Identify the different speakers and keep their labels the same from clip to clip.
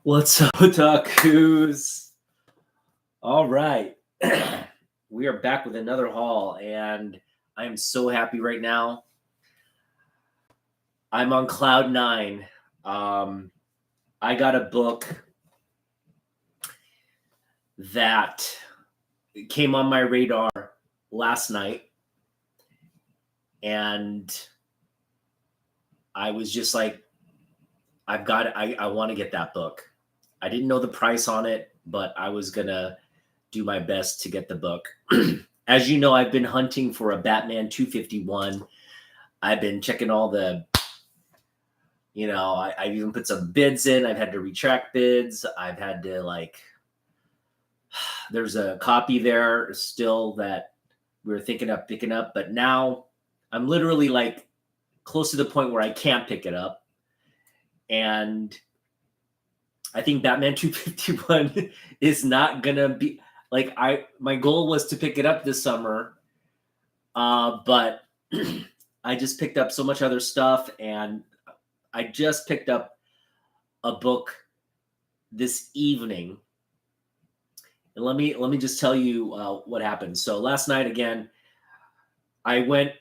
Speaker 1: What's up, otakus? All right. We are back with another haul, and I am so happy right now. I'm on cloud nine. I got a book that came on my radar last night, and I was just like, I want to get that book. I didn't know the price on it, but I was going to do my best to get the book. As you know, I've been hunting for a Batman 251. I've been checking all the, I've even put some bids in. I've had to retract bids. I've had to there's a copy there still that we were thinking of picking up, but now I'm literally close to the point where I can't pick it up. And I think Batman 251 is not gonna be my goal was to pick it up this summer, but I just picked up so much other stuff, and I just picked up a book this evening. And let me just tell you what happened. So last night again, I went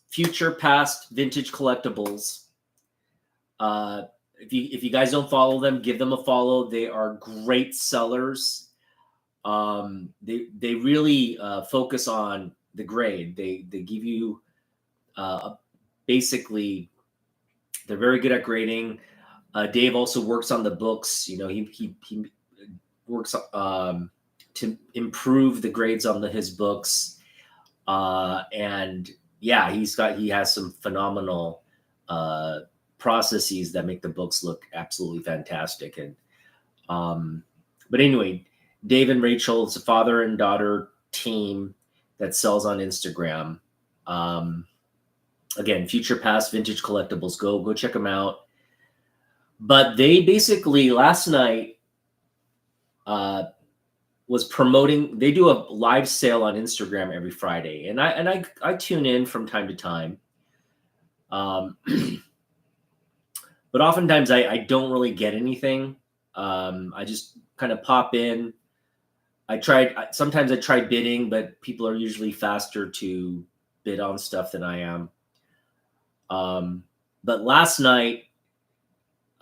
Speaker 1: Future Past Vintage Collectibles. If you guys don't follow them, give them a follow. They are great sellers. They really focus on the grade. They give you basically, they're very good at grading. Dave also works on the books. He works to improve the grades on his books. And yeah, he has some phenomenal processes that make the books look absolutely fantastic. And but anyway, Dave and Rachel, it's a father and daughter team that sells on Instagram. Again, Future Past Vintage Collectibles. Go check them out. But they basically last night was promoting. They do a live sale on Instagram every Friday, and I tune in from time to time. But oftentimes I don't really get anything. I just kind of pop in. Sometimes I try bidding, but people are usually faster to bid on stuff than I am. But last night,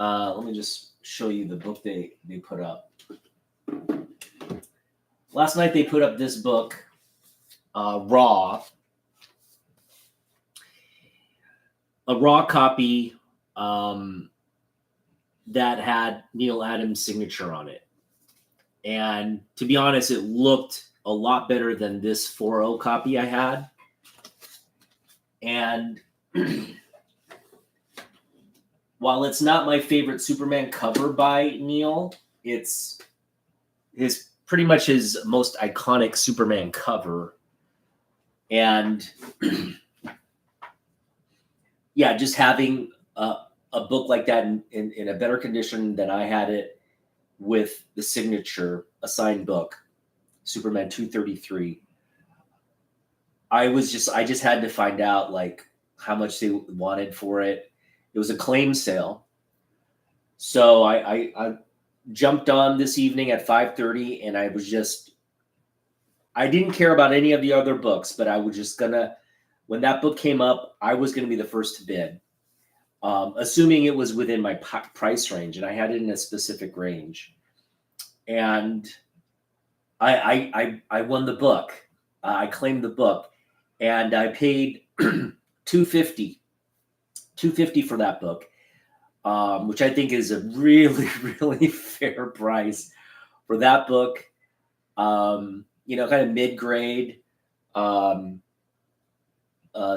Speaker 1: let me just show you the book they put up. Last night they put up this book, Raw. A Raw copy that had Neil Adams' signature on it. And to be honest, it looked a lot better than this 4.0 copy I had. And while it's not my favorite Superman cover by Neil, it's pretty much his most iconic Superman cover. And yeah, just having a book like that in a better condition than I had it, with the signature, a signed book, Superman 233. I just had to find out how much they wanted for it. It was a claim sale. So I jumped on this evening at 5:30, and I didn't care about any of the other books, but I was just when that book came up, I was gonna be the first to bid. Assuming it was within my price range, and I had it in a specific range. And I won the book. I claimed the book, and I paid $250 for that book, which I think is a really, really fair price for that book. Kind of mid-grade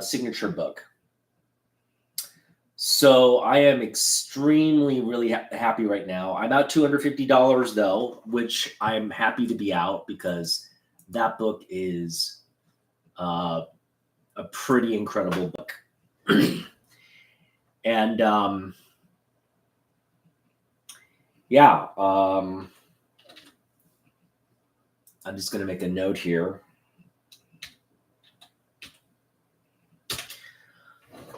Speaker 1: signature book. So I am extremely, really happy right now. I'm out $250 though, which I'm happy to be out because that book is a pretty incredible book. And yeah, I'm just going to make a note here.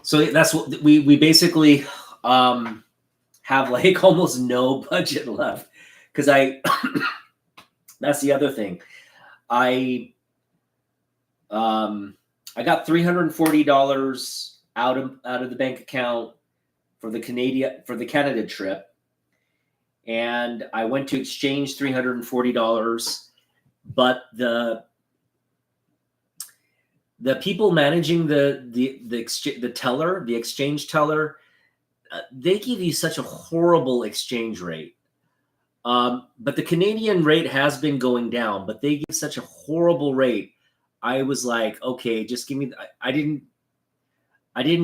Speaker 1: So that's what we basically have like almost no budget left because that's the other thing. I I got $340 out of the bank account for the Canada trip, and I went to exchange $340, but the people managing the teller, the exchange teller, they give you such a horrible exchange rate. But the Canadian rate has been going down, but they give such a horrible rate. I was like, okay, just give me. I didn't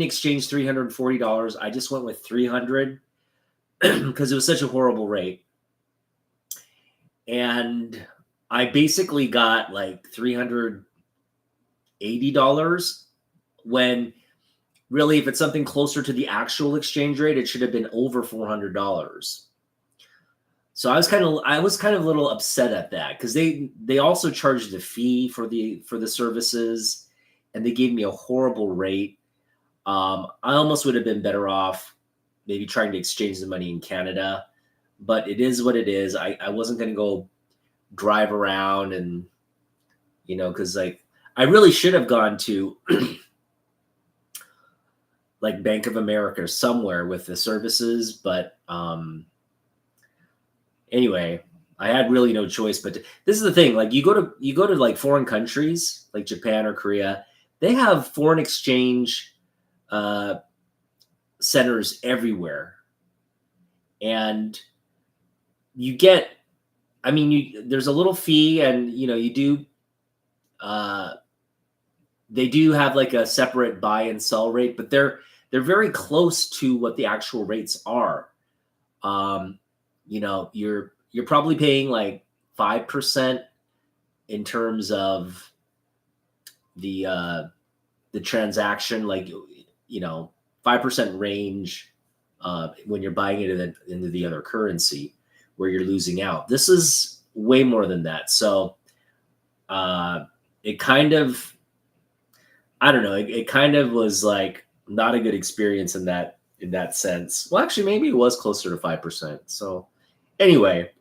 Speaker 1: exchange $340. I just went with 300 because it was such a horrible rate, and I basically got like $380 when really, if it's something closer to the actual exchange rate, it should have been over $400. So I was kind of a little upset at that because they also charged a fee for the services, and they gave me a horrible rate. I almost would have been better off maybe trying to exchange the money in Canada, but it is what it is. I wasn't going to go drive around and, because like I really should have gone to like Bank of America or somewhere with the services, but anyway, I had really no choice. But this is the thing: like you go to like foreign countries like Japan or Korea, they have foreign exchange centers everywhere, and you get. I mean, there's a little fee, and you do. They do have like a separate buy and sell rate, but they're very close to what the actual rates are. You're probably paying like 5% in terms of the transaction, like 5% range when you're buying it into the other currency, where you're losing out. This is way more than that. So it kind of, I don't know, it kind of was like not a good experience in that sense. Well, actually, maybe it was closer to 5%. So anyway,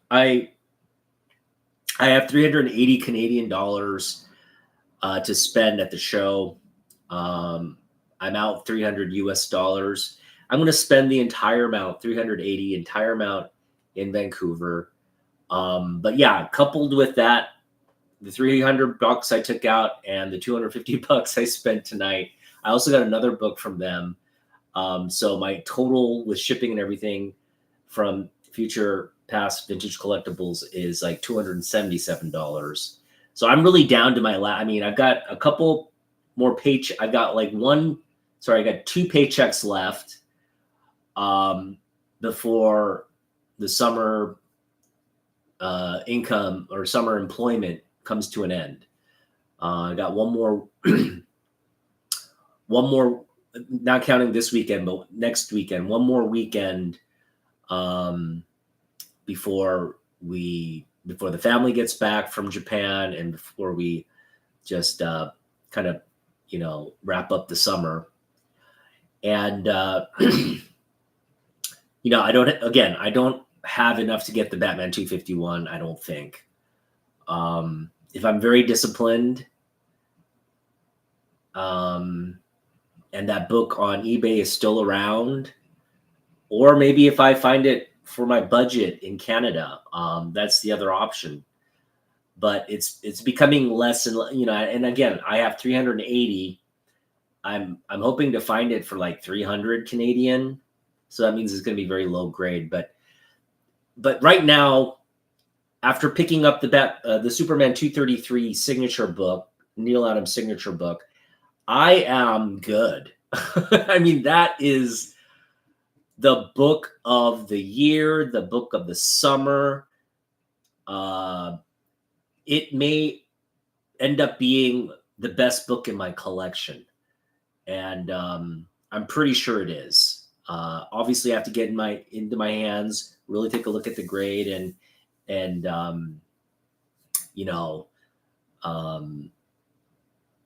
Speaker 1: I have 380 Canadian dollars to spend at the show. I'm out 300 US dollars. I'm going to spend the entire amount, 380 entire amount in Vancouver. But yeah, coupled with that, the $300 I took out and the $250 I spent tonight. I also got another book from them. So my total with shipping and everything from Future Past Vintage Collectibles is like $277. So I'm really down to my I mean, I've got a couple more I got two paychecks left before the summer income or summer employment comes to an end. I got one more, not counting this weekend, but next weekend, one more weekend before the family gets back from Japan and before we just kind of, wrap up the summer. And, I don't have enough to get the Batman 251, I don't think. If I'm very disciplined, and that book on eBay is still around, or maybe if I find it for my budget in Canada, that's the other option. But it's becoming less and and again, I have 380. I'm hoping to find it for like 300 Canadian, so that means it's going to be very low grade. But right now, after picking up the Superman 233 signature book, Neil Adams signature book, I am good. I mean, that is the book of the year, the book of the summer. It may end up being the best book in my collection. And I'm pretty sure it is. Obviously, I have to get into my hands, really take a look at the grade, and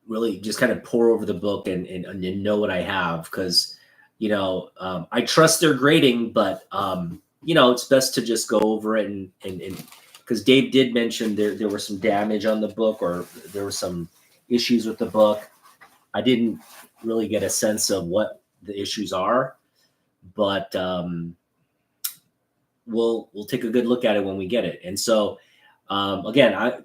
Speaker 1: really just kind of pour over the book and know what I have, because I trust their grading, but it's best to just go over it and because Dave did mention there was some damage on the book, or there were some issues with the book. I didn't really get a sense of what the issues are, but we'll take a good look at it when we get it. And so again,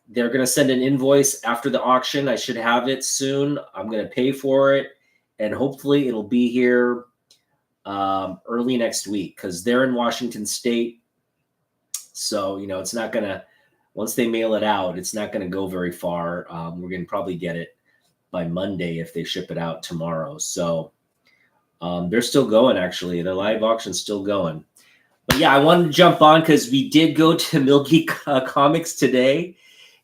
Speaker 1: they're going to send an invoice after the auction. I should have it soon. I'm going to pay for it, and hopefully it'll be here early next week, because they're in Washington State. So, it's not going to, once they mail it out, it's not going to go very far. We're going to probably get it by Monday if they ship it out tomorrow. So they're still going, actually. The live auction's still going. But yeah, I wanted to jump on because we did go to Mill Geek Comics today.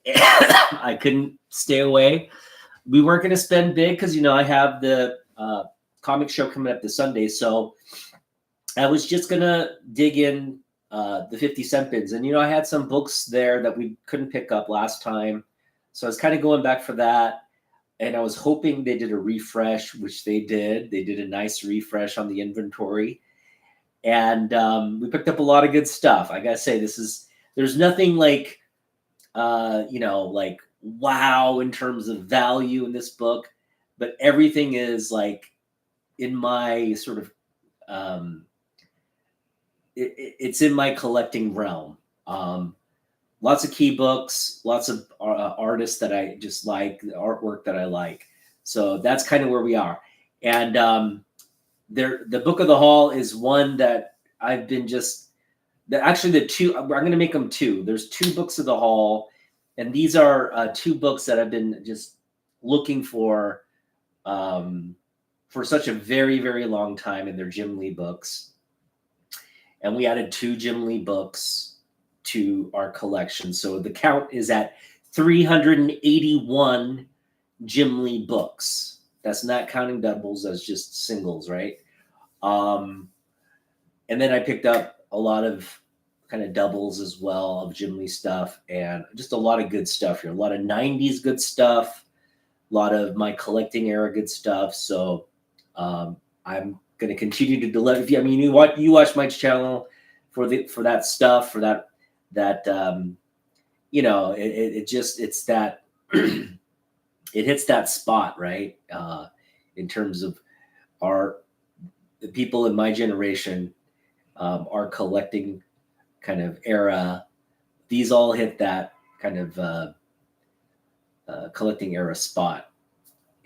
Speaker 1: I couldn't stay away. We weren't going to spend big because, I have the comic show coming up this Sunday. So I was just going to dig in the 50-cent bins. And, I had some books there that we couldn't pick up last time. So I was kind of going back for that. And I was hoping they did a refresh, which they did. They did a nice refresh on the inventory. And we picked up a lot of good stuff. I got to say, there's nothing like, like wow in terms of value in this book, but everything is like in my sort of, it's in my collecting realm. Lots of key books, lots of artists that I just like, the artwork that I like. So that's kind of where we are. And the book of the haul is one that I've been actually the two, I'm going to make them two. There's two books of the haul, and these are two books that I've been just looking for such a very, very long time, and they're Jim Lee books. And we added two Jim Lee books to our collection. So the count is at 381 Jim Lee books. That's not counting doubles, that's just singles, right? And then I picked up a lot of kind of doubles as well of Jim Lee stuff, and just a lot of good stuff here. A lot of 90s good stuff, a lot of my collecting era good stuff. So I'm going to continue to deliver. You watch my channel for that stuff, for that it's that it hits that spot, right? In terms of the people in my generation, our collecting kind of era, these all hit that kind of collecting era spot.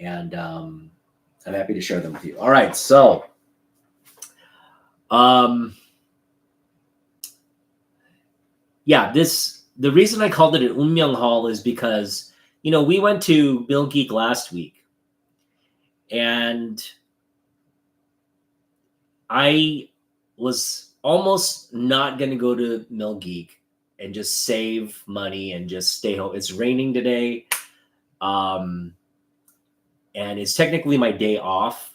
Speaker 1: And I'm happy to share them with you. All right. So, the reason I called it an Oonmyoung haul is because, we went to Mill Geek last week, and I was almost not going to go to Mill Geek and just save money and just stay home. It's raining today. And it's technically my day off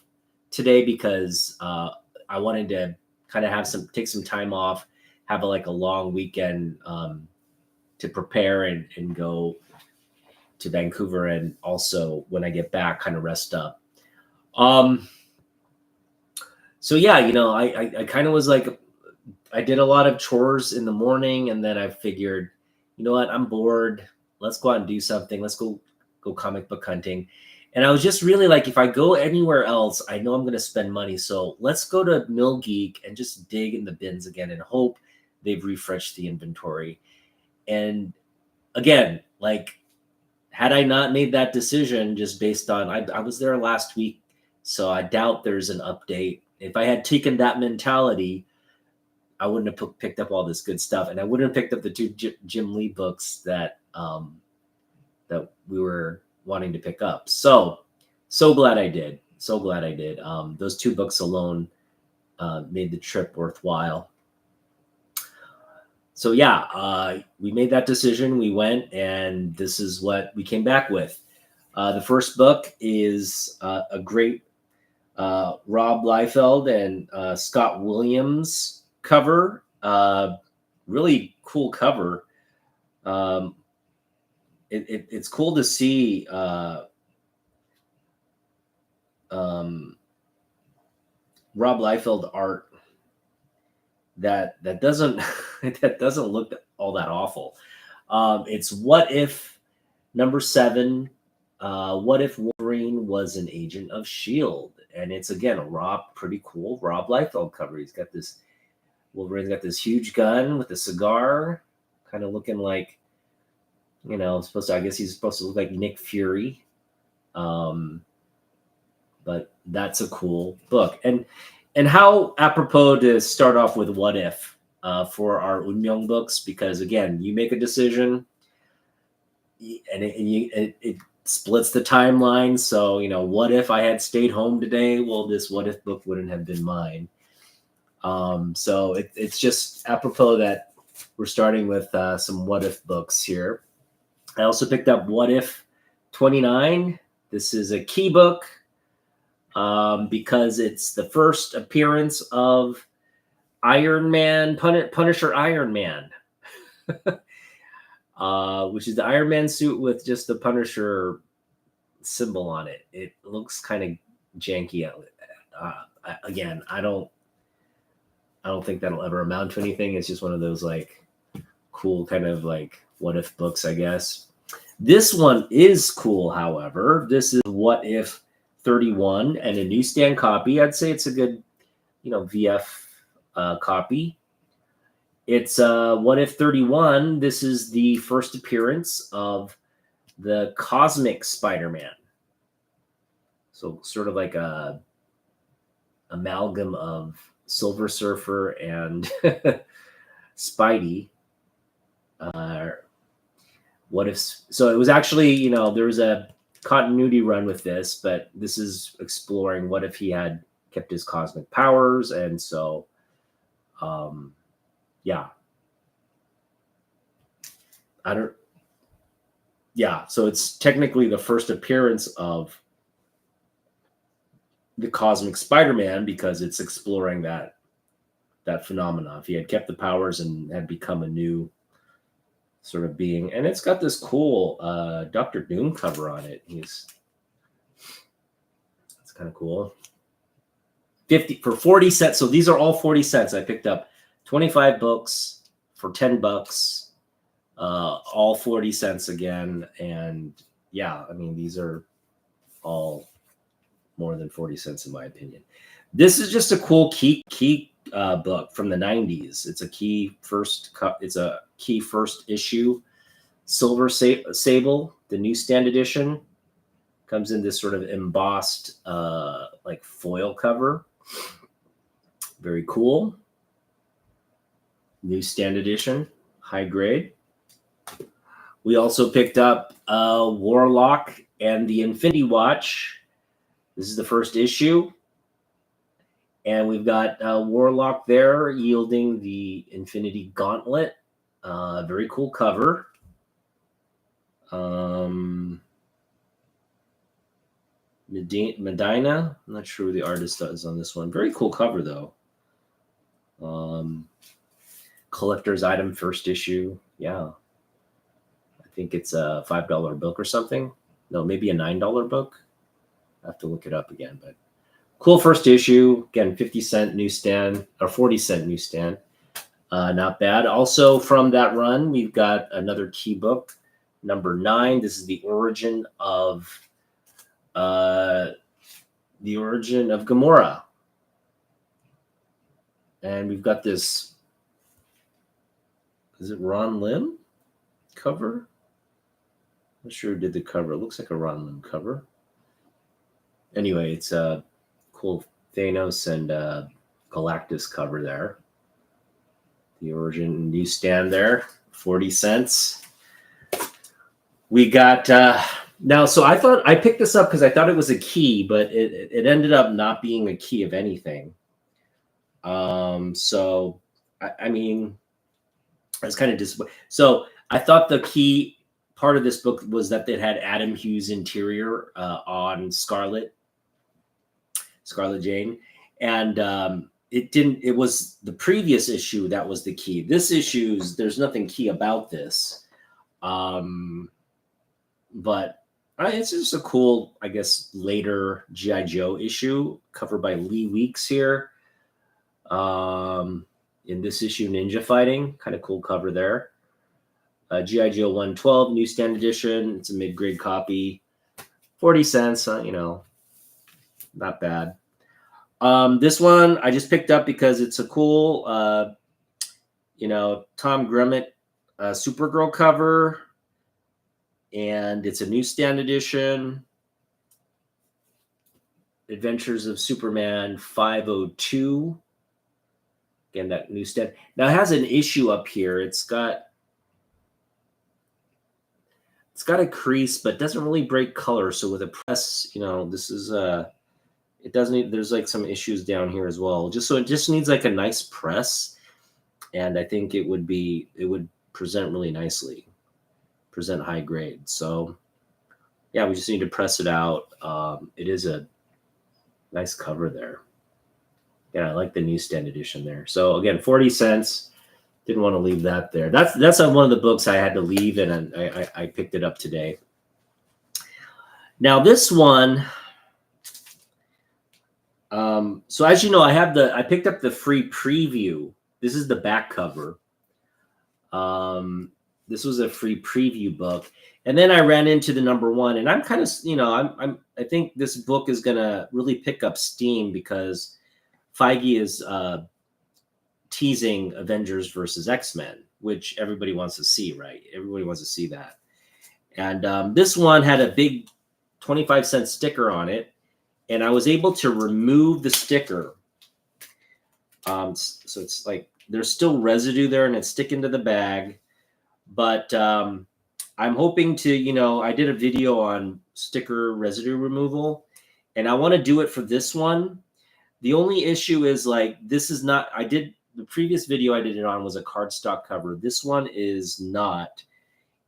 Speaker 1: today because I wanted to kind of take some time off, have a long weekend to prepare and go to Vancouver, and also when I get back, kind of rest up. So yeah, I kind of was like, I did a lot of chores in the morning, and then I figured, you know what, I'm bored. Let's go out and do something. Let's go comic book hunting. And I was just really like, if I go anywhere else, I know I'm going to spend money. So let's go to Mill Geek and just dig in the bins again and hope they've refreshed the inventory. And again, had I not made that decision just based on, I was there last week, so I doubt there's an update. If I had taken that mentality, I wouldn't have picked up all this good stuff, and I wouldn't have picked up the two Jim Lee books that we were wanting to pick up. So glad I did. So glad I did. Those two books alone made the trip worthwhile. So yeah, we made that decision. We went, and this is what we came back with. The first book is a great Rob Liefeld and Scott Williams cover. Really cool cover. It's cool to see Rob Liefeld art that doesn't that doesn't look all that awful. It's What If #7. What if Wolverine was an agent of Shield? And it's again a pretty cool Rob Liefeld cover. He's got this Wolverine's got this huge gun with a cigar, kind of looking like, I guess he's supposed to look like Nick Fury. But that's a cool book. And how apropos to start off with What If for our Oonmyoung books, because again, you make a decision and it splits the timeline. So, what if I had stayed home today? Well, this What If book wouldn't have been mine. So it's just apropos that we're starting with some What If books here. I also picked up What If 29. This is a key book because it's the first appearance of Iron Man, Punisher Iron Man, which is the Iron Man suit with just the Punisher symbol on it. It looks kind of janky. Again, I don't think that'll ever amount to anything. It's just one of those like cool kind of like what if books, I guess. This one is cool, however. This is What If 31 and a newsstand copy. I'd say it's a good, VF copy. It's What If 31. This is the first appearance of the Cosmic Spider-Man. So sort of like a amalgam of Silver Surfer and Spidey. What if? So it was actually, there was a continuity run with this, but this is exploring what if he had kept his cosmic powers, and so, yeah. So it's technically the first appearance of the Cosmic Spider-Man because it's exploring that phenomena. If he had kept the powers and had become a new sort of being, and it's got this cool Doctor Doom cover on it. It's kind of cool. 50 for 40 cents. So these are all 40 cents. I picked up 25 books for $10. All 40 cents again. And yeah, I mean, these are all more than 40 cents in my opinion. This is just a cool key book from the 90s. It's a key first issue. Silver Sable, the newsstand edition, comes in this sort of embossed like foil cover. Very cool. Newsstand edition, high grade. We also picked up Warlock and the Infinity Watch. This is the first issue. And we've got Warlock there yielding the Infinity Gauntlet. Very cool cover. Medina. I'm not sure who the artist is on this one. Very cool cover, though. Collector's item, first issue. Yeah. I think it's a $5 book or something. No, maybe a $9 book. I have to look it up again, but cool first issue. Again, 50-cent newsstand or 40-cent newsstand. Not bad. Also from that run, we've got another key book, number 9. This is the origin of Gamora. And we've got this, is it Ron Lim cover? I'm not sure who did the cover. It looks like a Ron Lim cover. Anyway, it's a cool Thanos and Galactus cover there. The origin newsstand there, 40 cents. We got now. So I picked this up because I thought it was a key, but it ended up not being a key of anything. So I mean, I was kind of disappointed. So I thought the key part of this book was that it had Adam Hughes' interior on Scarlet Jane, and it didn't. It was the previous issue that was the key. This issue's there's nothing key about this, but It's just a cool, I guess, later G.I. Joe issue covered by Lee Weeks here. In this issue, Ninja Fighting, kind of cool cover there. G.I. Joe 112, newsstand edition. It's a mid-grade copy. 40 cents, not bad. This one I just picked up because it's a cool, Tom Grummett Supergirl cover. And it's a newsstand edition. Adventures of Superman 502. Again, that newsstand. Now it has an issue up here. It's got a crease, but doesn't really break color. So with a press, this is it doesn't. There's like some issues down here as well. It just needs like a nice press, and I think it would present really nicely, present high grade. So yeah, we just need to press it out. It is a nice cover there. Yeah, I like the newsstand edition there. So again, 40 cents. Didn't want to leave that there. That's one of the books I had to leave, and I picked it up today. Now this one, so as you know, I picked up the free preview. This is the back cover. This was a free preview book, and then I ran into the number one, and I'm kind of, I think this book is gonna really pick up steam because Feige is teasing Avengers versus X-Men, which everybody wants to see, right? Everybody wants to see that. And this one had a big 25-cent sticker on it, and I was able to remove the sticker. So it's like there's still residue there, and it's sticking to the bag. But I'm hoping to, I did a video on sticker residue removal, and I want to do it for this one. The only issue is this is not, the previous video I did it on was a cardstock cover. This one is not.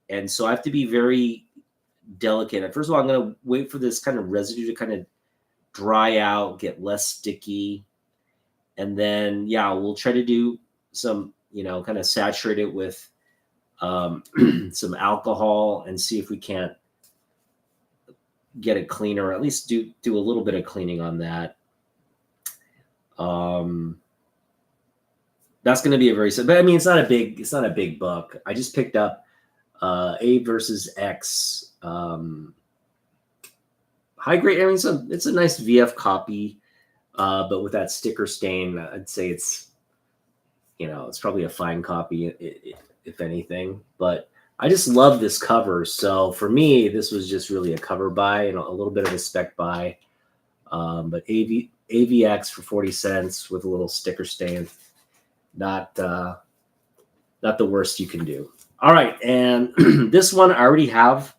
Speaker 1: And so I have to be very delicate. First of all, I'm going to wait for this kind of residue to kind of dry out, get less sticky. And then, yeah, we'll try to do some, kind of saturate it with some alcohol and see if we can't get it cleaner, or at least do a little bit of cleaning on that. That's going to be but I mean, it's not a big book. I just picked up A versus X, high grade. I mean, it's a nice VF copy, but with that sticker stain, I'd say it's probably a fine copy, if anything. But I just love this cover. So for me, this was just really a cover buy and a little bit of a spec buy. But AVX for 40 cents with a little sticker stain. Not the worst you can do. All right, and this one, I already have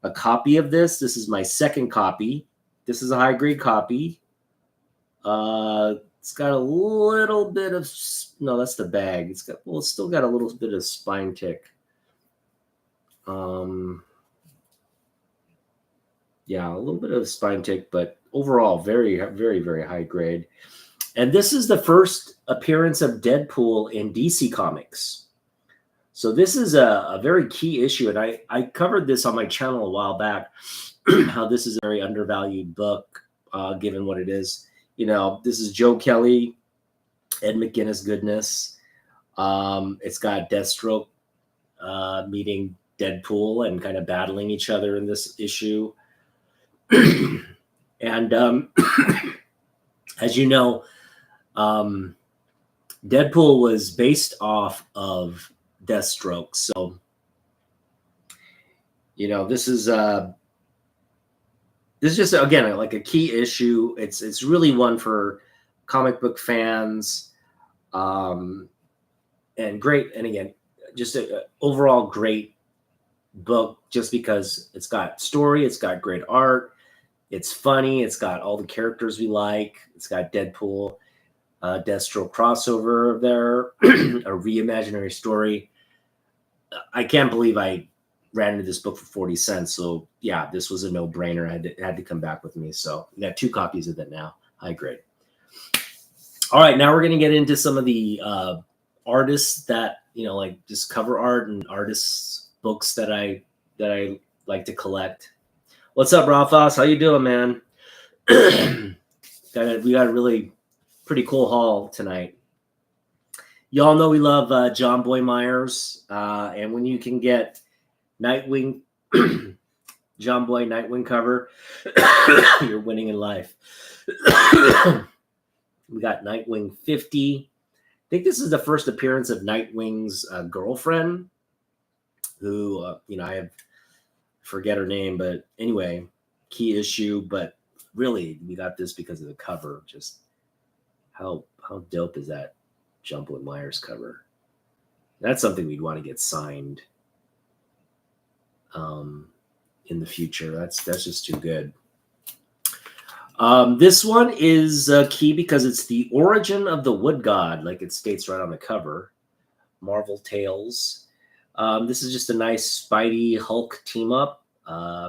Speaker 1: a copy of this. This is my second copy. This is a high grade copy. It's got a little bit of, no, that's the bag. It's still got a little bit of spine tick. Yeah, a little bit of spine tick, but overall, very, very, very high grade. And this is the first appearance of Deadpool in DC Comics. So this is a very key issue. And I covered this on my channel a while back, how this is a very undervalued book, given what it is. This is Joe Kelly, Ed McGuinness goodness. It's got Deathstroke meeting Deadpool and kind of battling each other in this issue. And as you know, Deadpool was based off of Deathstroke. So, this is just, again, like a key issue. It's really one for comic book fans, and great. And again, just an overall great book, just because it's got story, it's got great art, it's funny, it's got all the characters we like, it's got Deadpool, Deathstroke crossover there, a reimaginary story. I can't believe I ran into this book for 40 cents. So yeah, this was a no-brainer. I had to come back with me. So we got 2 copies of it now. High grade. All right, now we're going to get into some of the artists that, like just cover art and artists books that I like to collect. What's up, Ralphos? How you doing, man? We got a really pretty cool haul tonight. Y'all know we love John Boy Myers, and when you can get Nightwing, John Boy Nightwing cover, you're winning in life. We got Nightwing 50. I think this is the first appearance of Nightwing's girlfriend, who I forget her name, but anyway, key issue. But really, we got this because of the cover. Just how dope is that John Boy Myers cover? That's something we'd want to get signed in the future. That's just too good. This one is key because it's the origin of the Wood God, like it states right on the cover. Marvel Tales. This is just a nice Spidey Hulk team up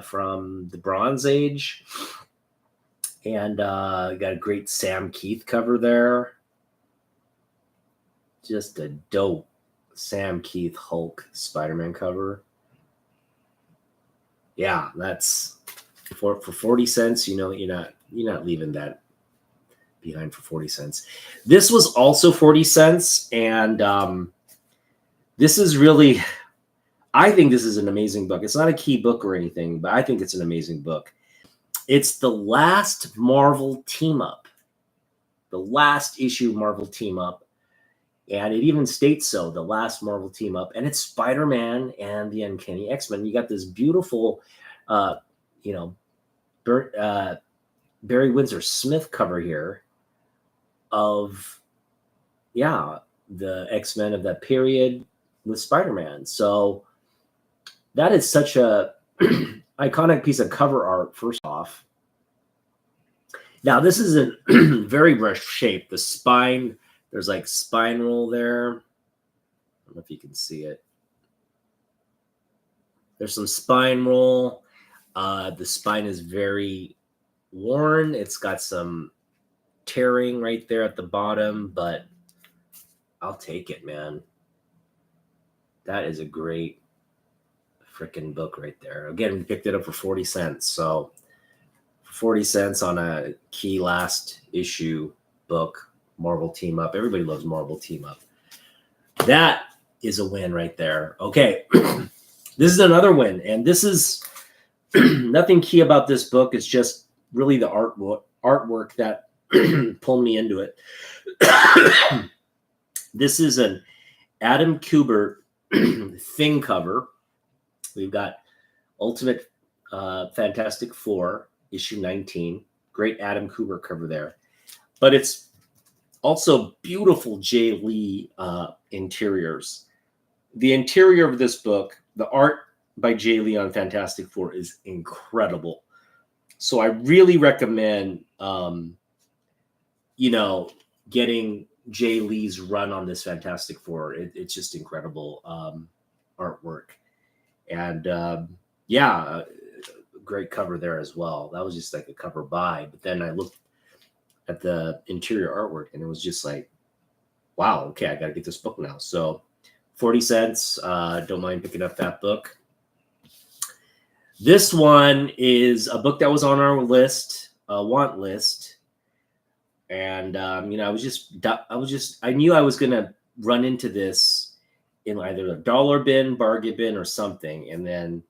Speaker 1: from the Bronze Age. And got a great Sam Keith cover there. Just a dope Sam Keith Hulk Spider-Man cover. Yeah, that's for 40 cents. You're not leaving that behind for 40 cents. This was also 40 cents, and this is really, I think this is an amazing book. It's not a key book or anything, but I think it's an amazing book. It's the last Marvel team up, the last issue Marvel team up. And it even states so, the last Marvel team up. And it's Spider-Man and the Uncanny X-Men. You got this beautiful, Barry Windsor Smith cover here of, the X-Men of that period with Spider-Man. So that is such a iconic piece of cover art, first off. Now, this is a very rough shape. The spine, there's like spine roll there. I don't know if you can see it. There's some spine roll. The spine is very worn. It's got some tearing right there at the bottom, but I'll take it, man. That is a great freaking book right there. Again, we picked it up for 40 cents. So 40 cents on a key last issue book, Marvel Team Up. Everybody loves Marvel Team Up. That is a win right there. Okay. This is another win. And this is nothing key about this book. It's just really the artwork that pulled me into it. This is an Adam Kubert Thing cover. We've got Ultimate Fantastic Four, issue 19. Great Adam Kubert cover there. But it's also beautiful Jay Lee interiors. The interior of this book, the art by Jay Lee on Fantastic Four is incredible. So I really recommend, getting Jay Lee's run on this Fantastic Four. It's just incredible artwork. And great cover there as well. That was just like a cover by. But then I looked at the interior artwork and it was just like, wow, okay, I got to get this book now. So 40 cents. Don't mind picking up that book. This one is a book that was on our list, want list. And, I knew I was going to run into this in either a dollar bin, bargain bin, or something. And then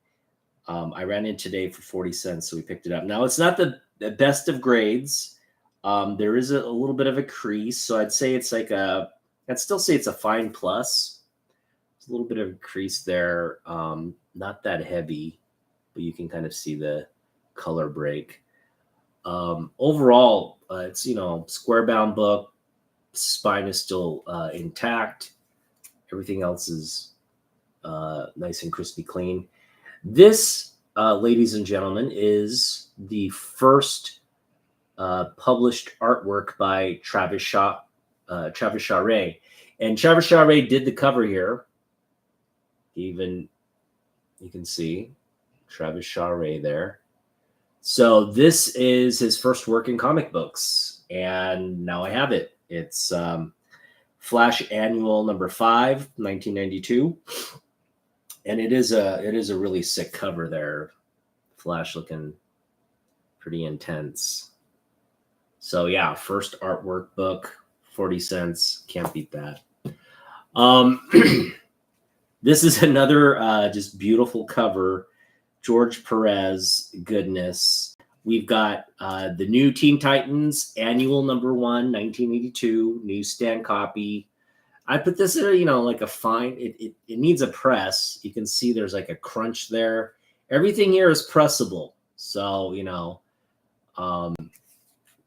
Speaker 1: I ran in today for 40 cents. So we picked it up. Now, it's not the best of grades. There is a little bit of a crease. So I'd say it's like I'd still say it's a fine plus. There's a little bit of a crease there. Not that heavy, but you can kind of see the color break. Overall, it's, square bound book. Spine is still intact. Everything else is nice and crispy clean. This, ladies and gentlemen, is the first published artwork by Travis Charest. And Travis Charest did the cover here. Even you can see Travis Charest there. So this is his first work in comic books, and now I have it. It's Flash Annual number 5, 1992, and it is a really sick cover there. Flash looking pretty intense. So yeah, first artwork book, 40 cents. Can't beat that. This is another just beautiful cover. George Perez goodness. We've got the new Teen Titans annual number 1, 1982 newsstand copy. I put this in, like a fine. It needs a press. You can see there's like a crunch there. Everything here is pressable, so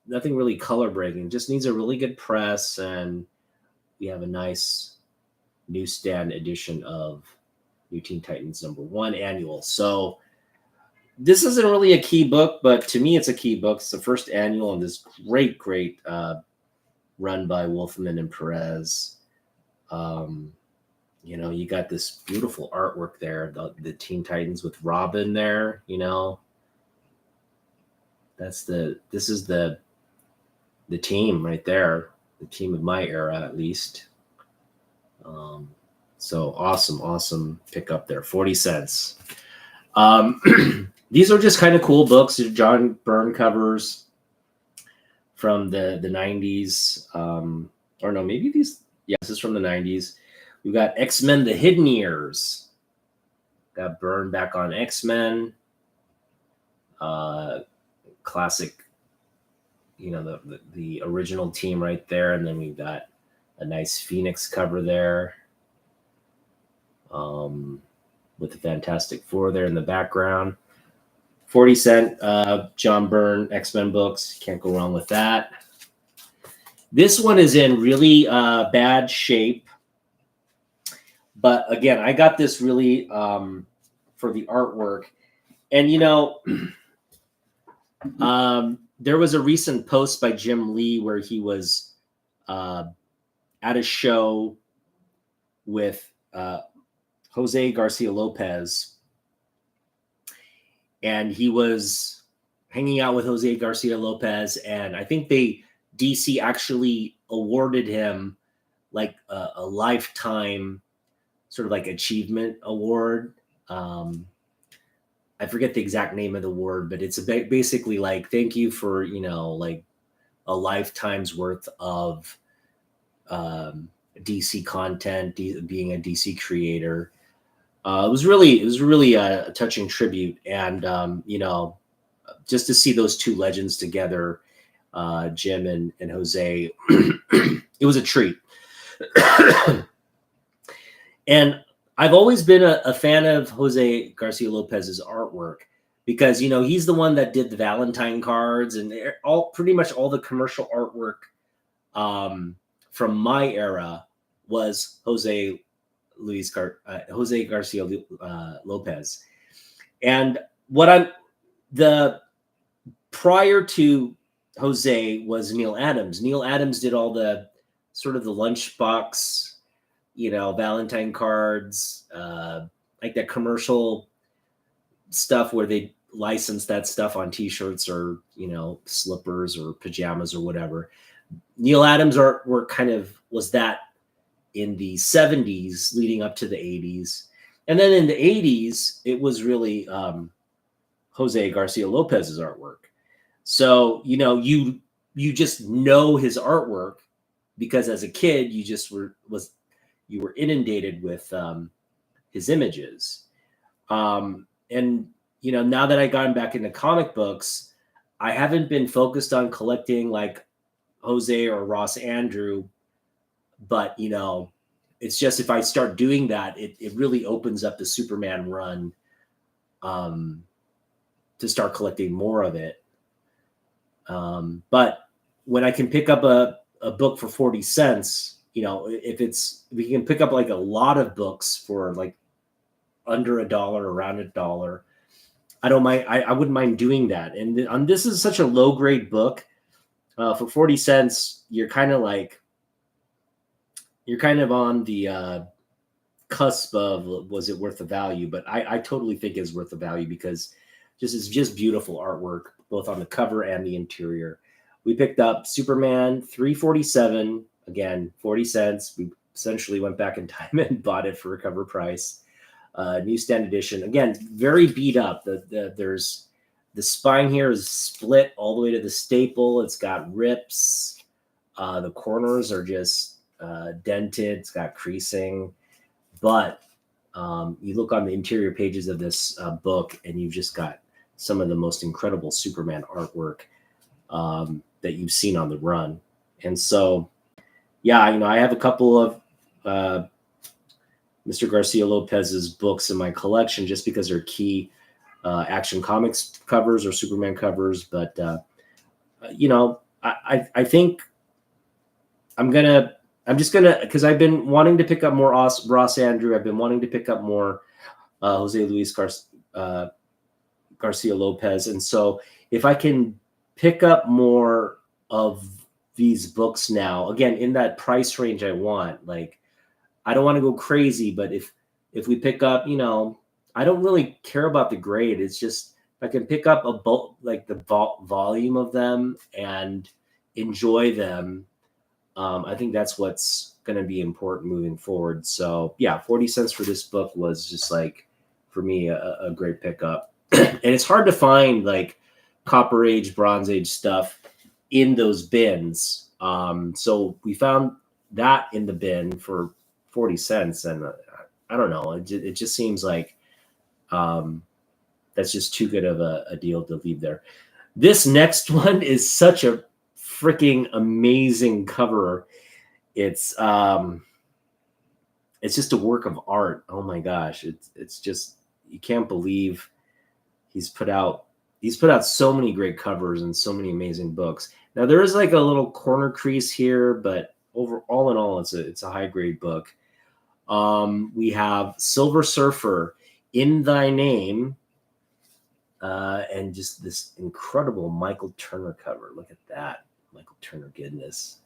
Speaker 1: nothing really color breaking. Just needs a really good press, and we have a nice newsstand edition of New Teen Titans number 1 annual. So this isn't really a key book, but to me, it's a key book. It's the first annual in this great run by Wolfman and Perez. You got this beautiful artwork there, the Teen Titans with Robin there. This is the team right there, the team of my era at least. So awesome pickup there, 40 cents. These are just kind of cool books. John Byrne covers from the 90s. Or no, maybe these. Yeah, this is from the 90s. We've got X-Men: The Hidden Years. Got Byrne back on X-Men. Classic, the original team right there. And then we've got a nice Phoenix cover there. With the Fantastic Four there in the background. 40 cent John Byrne X-Men books. Can't go wrong with that. This one is in really bad shape. But again, I got this really for the artwork. And, there was a recent post by Jim Lee where he was at a show with Jose Garcia Lopez. And he was hanging out with Jose Garcia Lopez. And I think DC actually awarded him like a lifetime sort of like achievement award. I forget the exact name of the award, but it's basically like, thank you for, like a lifetime's worth of DC content, being a DC creator. It was really a touching tribute. And, just to see those two legends together, Jim and Jose, it was a treat. And I've always been a fan of Jose Garcia Lopez's artwork because, he's the one that did the Valentine cards and pretty much all the commercial artwork from my era was Jose Garcia Lopez. And prior to Jose was Neil Adams. Neil Adams did all the sort of the lunchbox, Valentine cards, like that commercial stuff where they license that stuff on t-shirts or, slippers or pajamas or whatever. Neil Adams' artwork kind of was that in the 70s leading up to the 80s. And then in the 80s, it was really Jose Garcia Lopez's artwork. So, you just know his artwork because as a kid, you just were inundated with his images. And, now that I gotten back into comic books, I haven't been focused on collecting like Jose or Ross Andrew, but, it's just if I start doing that, it really opens up the Superman run to start collecting more of it. But when I can pick up a book for 40 cents, if we can pick up like a lot of books for like under $1, around $1, I don't mind. I wouldn't mind doing that. And this is such a low grade book. For 40 cents, you're kind of on the cusp of, was it worth the value? But I totally think it's worth the value because it's just beautiful artwork, both on the cover and the interior. We picked up Superman 347, again, 40 cents. We essentially went back in time and bought it for a cover price. Newsstand edition, again, very beat up. There's The spine here is split all the way to the staple. It's got rips. The corners are just dented. It's got creasing. But you look on the interior pages of this book, and you've just got some of the most incredible Superman artwork that you've seen on the run. And so, yeah, I have a couple of Mr. Garcia Lopez's books in my collection just because they're key Action Comics covers or Superman covers. But, I think I'm just going to, because I've been wanting to pick up more Ross Andrew. I've been wanting to pick up more Jose Luis Garcia Lopez. And so if I can pick up more of these books now, again, in that price range I want, like, I don't want to go crazy, but if we pick up, I don't really care about the grade. It's just if I can pick up a bulk, like the volume of them and enjoy them, I think that's what's going to be important moving forward. So yeah, 40 cents for this book was just like, for me, a great pickup. And it's hard to find like Copper Age, Bronze Age stuff in those bins. So we found that in the bin for 40 cents. And I don't know, it just seems like that's just too good of a deal to leave there. This next one is such a freaking amazing cover. It's just a work of art. Oh my gosh. It's just, you can't believe he's put out so many great covers and so many amazing books. Now there is like a little corner crease here, but all in all, it's a high grade book. We have Silver Surfer, In Thy Name, and just this incredible Michael Turner cover. Look at that, Michael Turner goodness.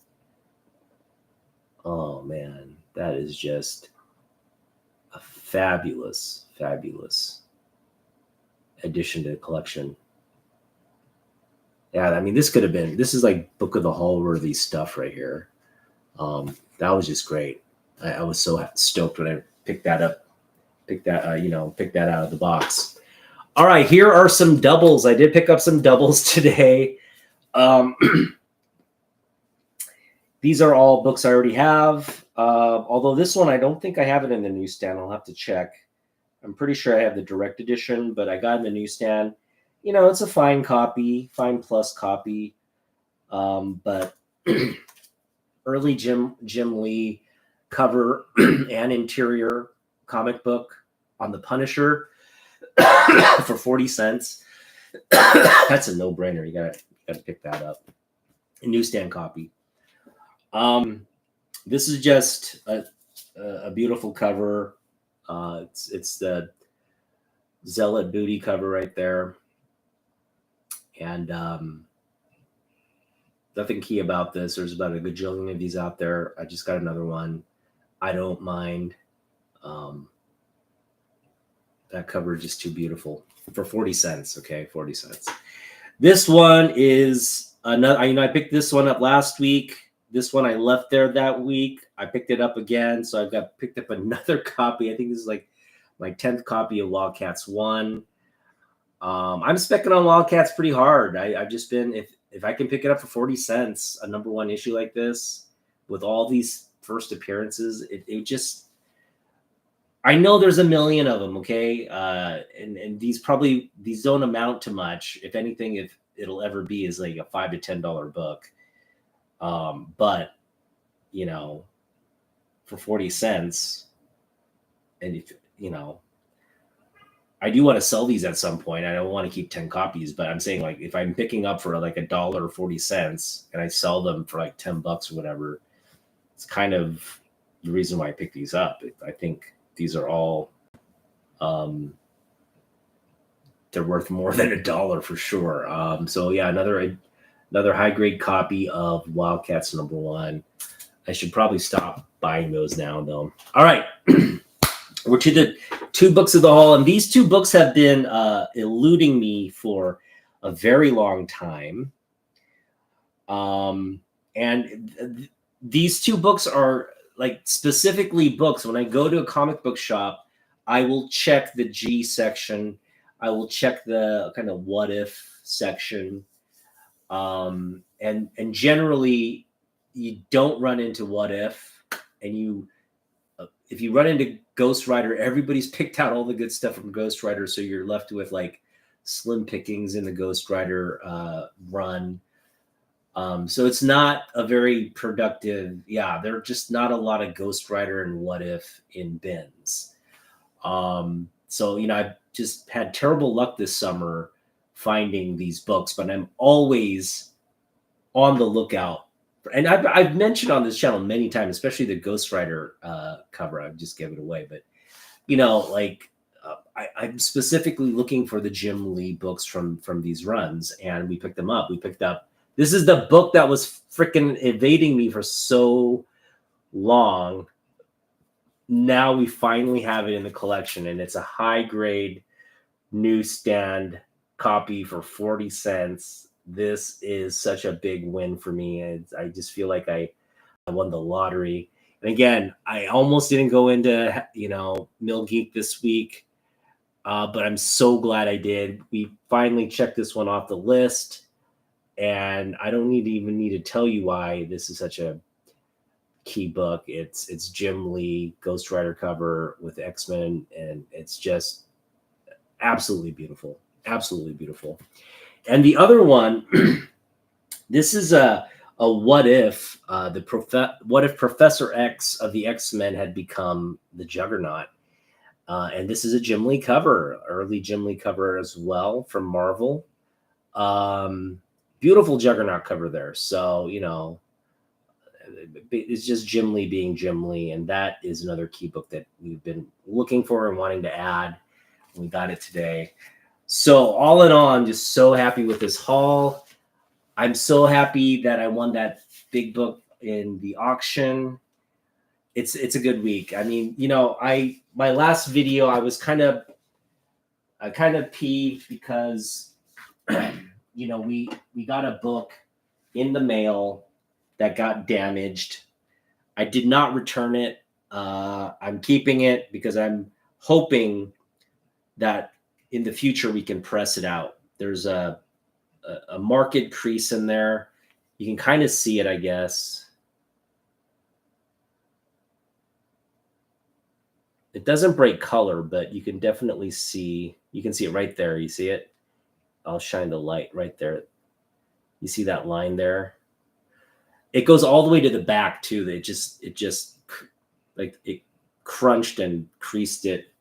Speaker 1: Oh man, that is just a fabulous, fabulous addition to the collection. Yeah, I mean, this is like Book of the Hall worthy stuff right here. That was just great. I was so stoked when I picked that out of the box. All right, here are some doubles. I did pick up some doubles today. These are all books I already have. Although this one, I don't think I have it in the newsstand. I'll have to check. I'm pretty sure I have the direct edition, but I got it in the newsstand. It's a fine copy, fine plus copy. But early Jim Lee cover and interior comic book on the Punisher for 40 cents. That's a no-brainer. You gotta pick that up. A newsstand copy. This is just a beautiful cover. It's the Zealot booty cover right there. And nothing key about this. There's about a gajillion of these out there. I just got another one. I don't mind. That cover is just too beautiful for 40 cents. Okay, 40 cents. This one is another. I picked this one up last week. This one I left there that week. I picked it up again, so I've picked up another copy. I think this is like my 10th copy of Wildcats 1. I'm specking on Wildcats pretty hard. I've just been, if I can pick it up for 40 cents, a number one issue like this with all these first appearances, it just, I know there's a million of them. Okay. And these don't amount to much. If anything, if it'll ever be is like a $5 to $10 book. But for 40 cents, and if, I do want to sell these at some point. I don't want to keep 10 copies, but I'm saying like if I'm picking up for like $1 or 40 cents and I sell them for like $10 or whatever, it's kind of the reason why I pick these up. I think these are all, they're worth more than $1 for sure. So yeah, another high grade copy of Wildcats #1. I should probably stop buying those now though. All right. We're to the 2 books of the haul, and these 2 books have been eluding me for a very long time. And these 2 books are like specifically books. When I go to a comic book shop, I will check the G section. I will check the kind of what if section. And generally you don't run into what if, and if you run into Ghost Rider, everybody's picked out all the good stuff from Ghost Rider, so you're left with like slim pickings in the Ghost Rider run. So it's not a very productive. Yeah, there are just not a lot of Ghost Rider and What If in bins. So I've just had terrible luck this summer finding these books, but I'm always on the lookout. And I've mentioned on this channel many times, especially the Ghost Rider cover. I just gave it away, but I'm specifically looking for the Jim Lee books from these runs, and we picked them up. We picked up. This is the book that was freaking evading me for so long. Now we finally have it in the collection, and it's a high grade newsstand copy for 40 cents. This is such a big win for me. I just feel like I won the lottery. And again, I almost didn't go into, Mill Geek this week, but I'm so glad I did. We finally checked this one off the list, and I don't even need to tell you why this is such a key book. It's Jim Lee Ghost Rider cover with X-Men, and it's just absolutely beautiful. Absolutely beautiful. And the other one, this is a what if what if Professor X of the X-Men had become the Juggernaut. And this is a Jim Lee cover, early Jim Lee cover as well from Marvel. Beautiful Juggernaut cover there. So, it's just Jim Lee being Jim Lee. And that is another key book that we've been looking for and wanting to add. We got it today. So all in all, I'm just so happy with this haul. I'm so happy that I won that big book in the auction. It's a good week. I mean, my last video, I kind of peeved because we got a book in the mail that got damaged. I did not return it. I'm keeping it because I'm hoping that in the future we can press it out. There's a marked crease in there. You can kind of see it, I guess. It doesn't break color, but you can definitely see. You can see it right there. You see it? I'll shine the light right there. You see that line there? It goes all the way to the back too. It just like it crunched and creased it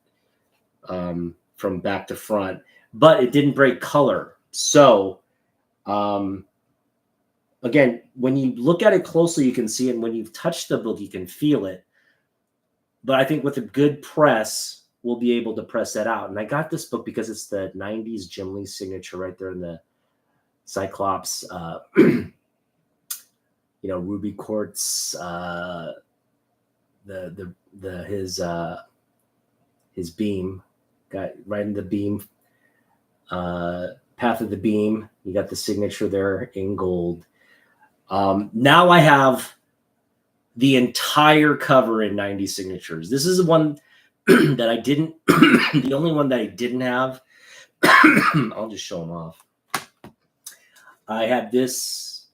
Speaker 1: from back to front, but it didn't break color. So again, when you look at it closely, you can see it. And when you've touched the book, you can feel it. But I think with a good press, we'll be able to press that out. And I got this book because it's the 90s Jim Lee signature right there in the Cyclops, ruby quartz, his beam, got right in the beam, path of the beam. You got the signature there in gold. Now I have the entire cover in 90 signatures. This is the one that I didn't, the only one that I didn't have. I'll just show them off. I had this,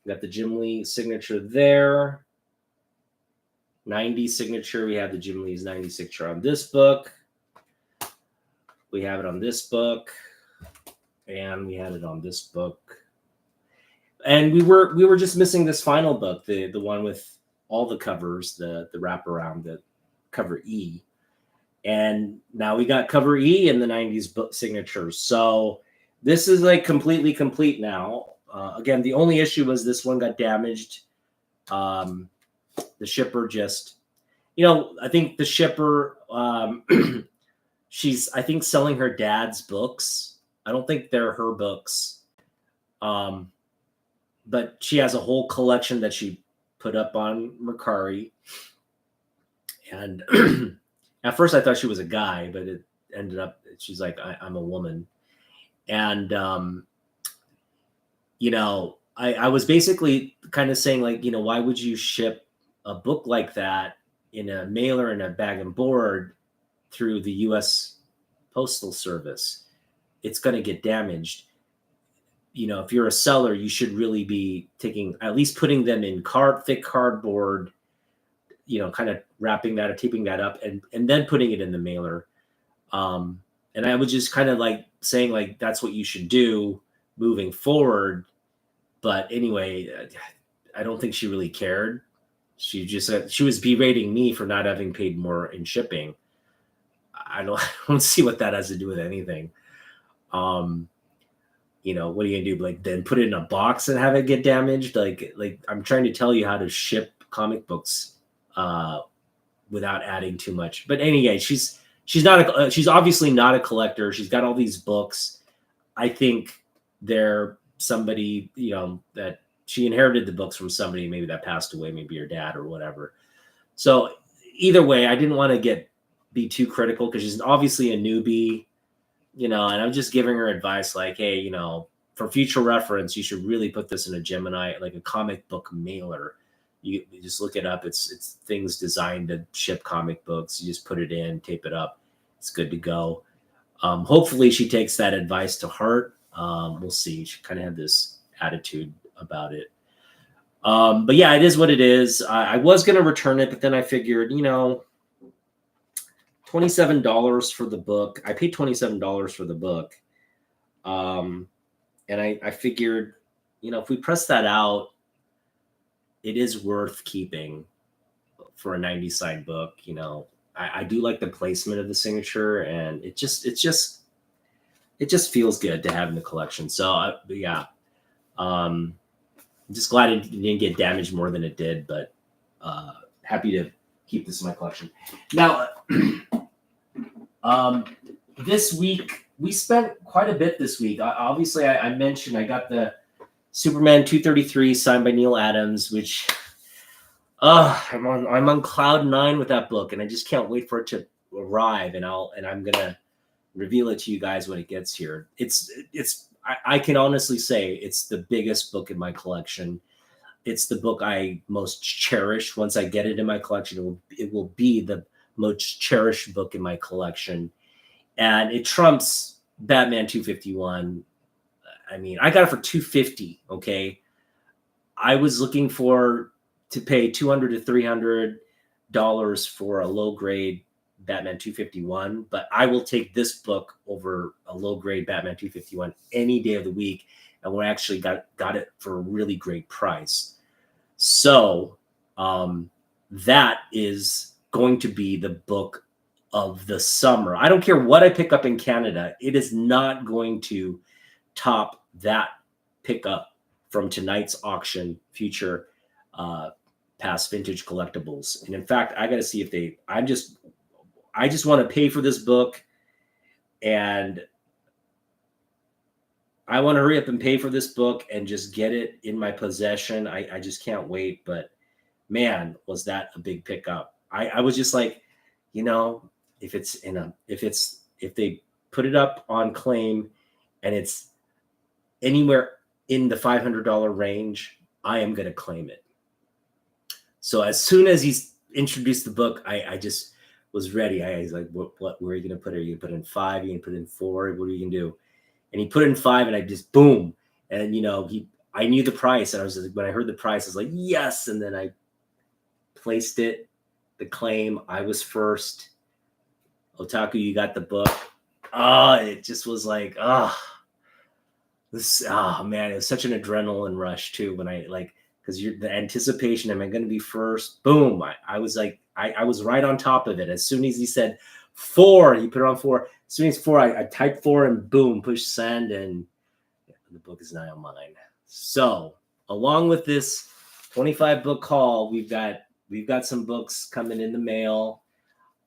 Speaker 1: got the Jim Lee signature there. 90 signature. We have the Jim Lee's 90 signature on this book. We have it on this book. And we had it on this book. And we were just missing this final book, the one with all the covers, the wraparound, the cover E. And now we got cover E in the 90s book signatures. So this is like completely complete now. Again, the only issue was this one got damaged. The shipper just, I think the shipper, she's, I think, selling her dad's books. I don't think they're her books. But she has a whole collection that she put up on Mercari. And at first I thought she was a guy, but it ended up, she's like, I'm a woman. And, I was basically kind of saying like, why would you ship a book like that in a mailer and a bag and board through the U.S. Postal Service? it's going to get damaged. If you're a seller, you should really be at least putting them in thick cardboard, kind of wrapping that or taping that up, and then putting it in the mailer. And I was just kind of like saying like that's what you should do moving forward. But anyway, I don't think she really cared. She was berating me for not having paid more in shipping. I don't see what that has to do with anything. What are you gonna do? Like then put it in a box and have it get damaged? Like I'm trying to tell you how to ship comic books without adding too much. But anyway, she's obviously not a collector. She's got all these books. I think they're somebody, that she inherited the books from somebody maybe that passed away, maybe her dad or whatever. So either way, I didn't want to be too critical because she's obviously a newbie, and I'm just giving her advice like, hey, for future reference, you should really put this in a Gemini, like a comic book mailer. You just look it up. It's things designed to ship comic books. You just put it in, tape it up. It's good to go. Hopefully she takes that advice to heart. We'll see. She kind of had this attitude about it. But yeah, it is what it is. I was going to return it, but then I figured, $27 for the book. I paid $27 for the book. And I figured, if we press that out, it is worth keeping for a 90-side book. I do like the placement of the signature, and it just feels good to have in the collection. So yeah, I'm just glad it didn't get damaged more than it did, but happy to keep this in my collection. Now, this week we spent quite a bit this week. Obviously, I mentioned I got the Superman 233 signed by Neil Adams, which I'm on cloud 9 with that book, and I just can't wait for it to arrive, and I'm gonna reveal it to you guys when it gets here. I can honestly say it's the biggest book in my collection. It's the book I most cherish. Once I get it in my collection, it will be the most cherished book in my collection, and it trumps Batman 251. I mean, I got it for $250. Okay, I was looking to pay $200 to $300 for a low grade Batman 251, but I will take this book over a low grade Batman 251 any day of the week, and we actually got it for a really great price. So that is going to be the book of the summer. I don't care what I pick up in Canada, it is not going to top that pickup from tonight's auction, future past vintage collectibles. And in fact, I got to see if I just want to pay for this book, and I want to hurry up and pay for this book and just get it in my possession. I just can't wait. But man, was that a big pickup. I was just like, if they put it up on claim and it's anywhere in the $500 range, I am going to claim it. So as soon as he's introduced the book, I just was ready. I was like, where are you going to put it? Are you going to put in 5? Are you going to put in 4? What are you going to do? And he put in 5, and I just boom. And I knew the price, and I was like, when I heard the price, I was like, yes. And then I placed it, the claim. I was first. Otaku, you got the book. It just was like, man, it was such an adrenaline rush too when because the anticipation, am I going to be first? Boom. I was like, I was right on top of it. As soon as he said 4, he put it on 4. As soon as 4, I typed 4 and boom, push send, and the book is now mine. So along with this 25 book haul, we've got some books coming in the mail.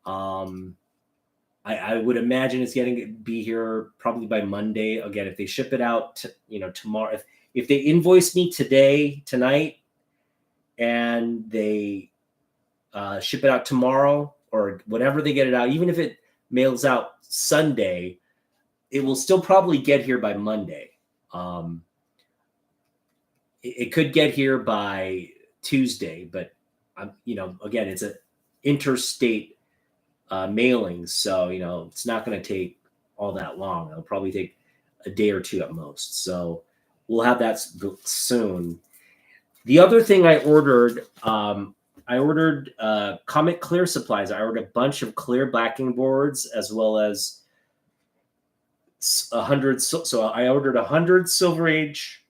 Speaker 1: I would imagine it's going to be here probably by Monday. Again, if they ship it out, tomorrow, if they invoice me tonight, and they ship it out tomorrow or whenever they get it out, even if it mails out Sunday, it will still probably get here by Monday. It could get here by Tuesday, but again, it's an interstate mailing, so it's not going to take all that long. It'll probably take a day or two at most. So we'll have that soon. The other thing I ordered Comic Clear supplies. I ordered a bunch of clear backing boards as well as 100. So I ordered 100 Silver Age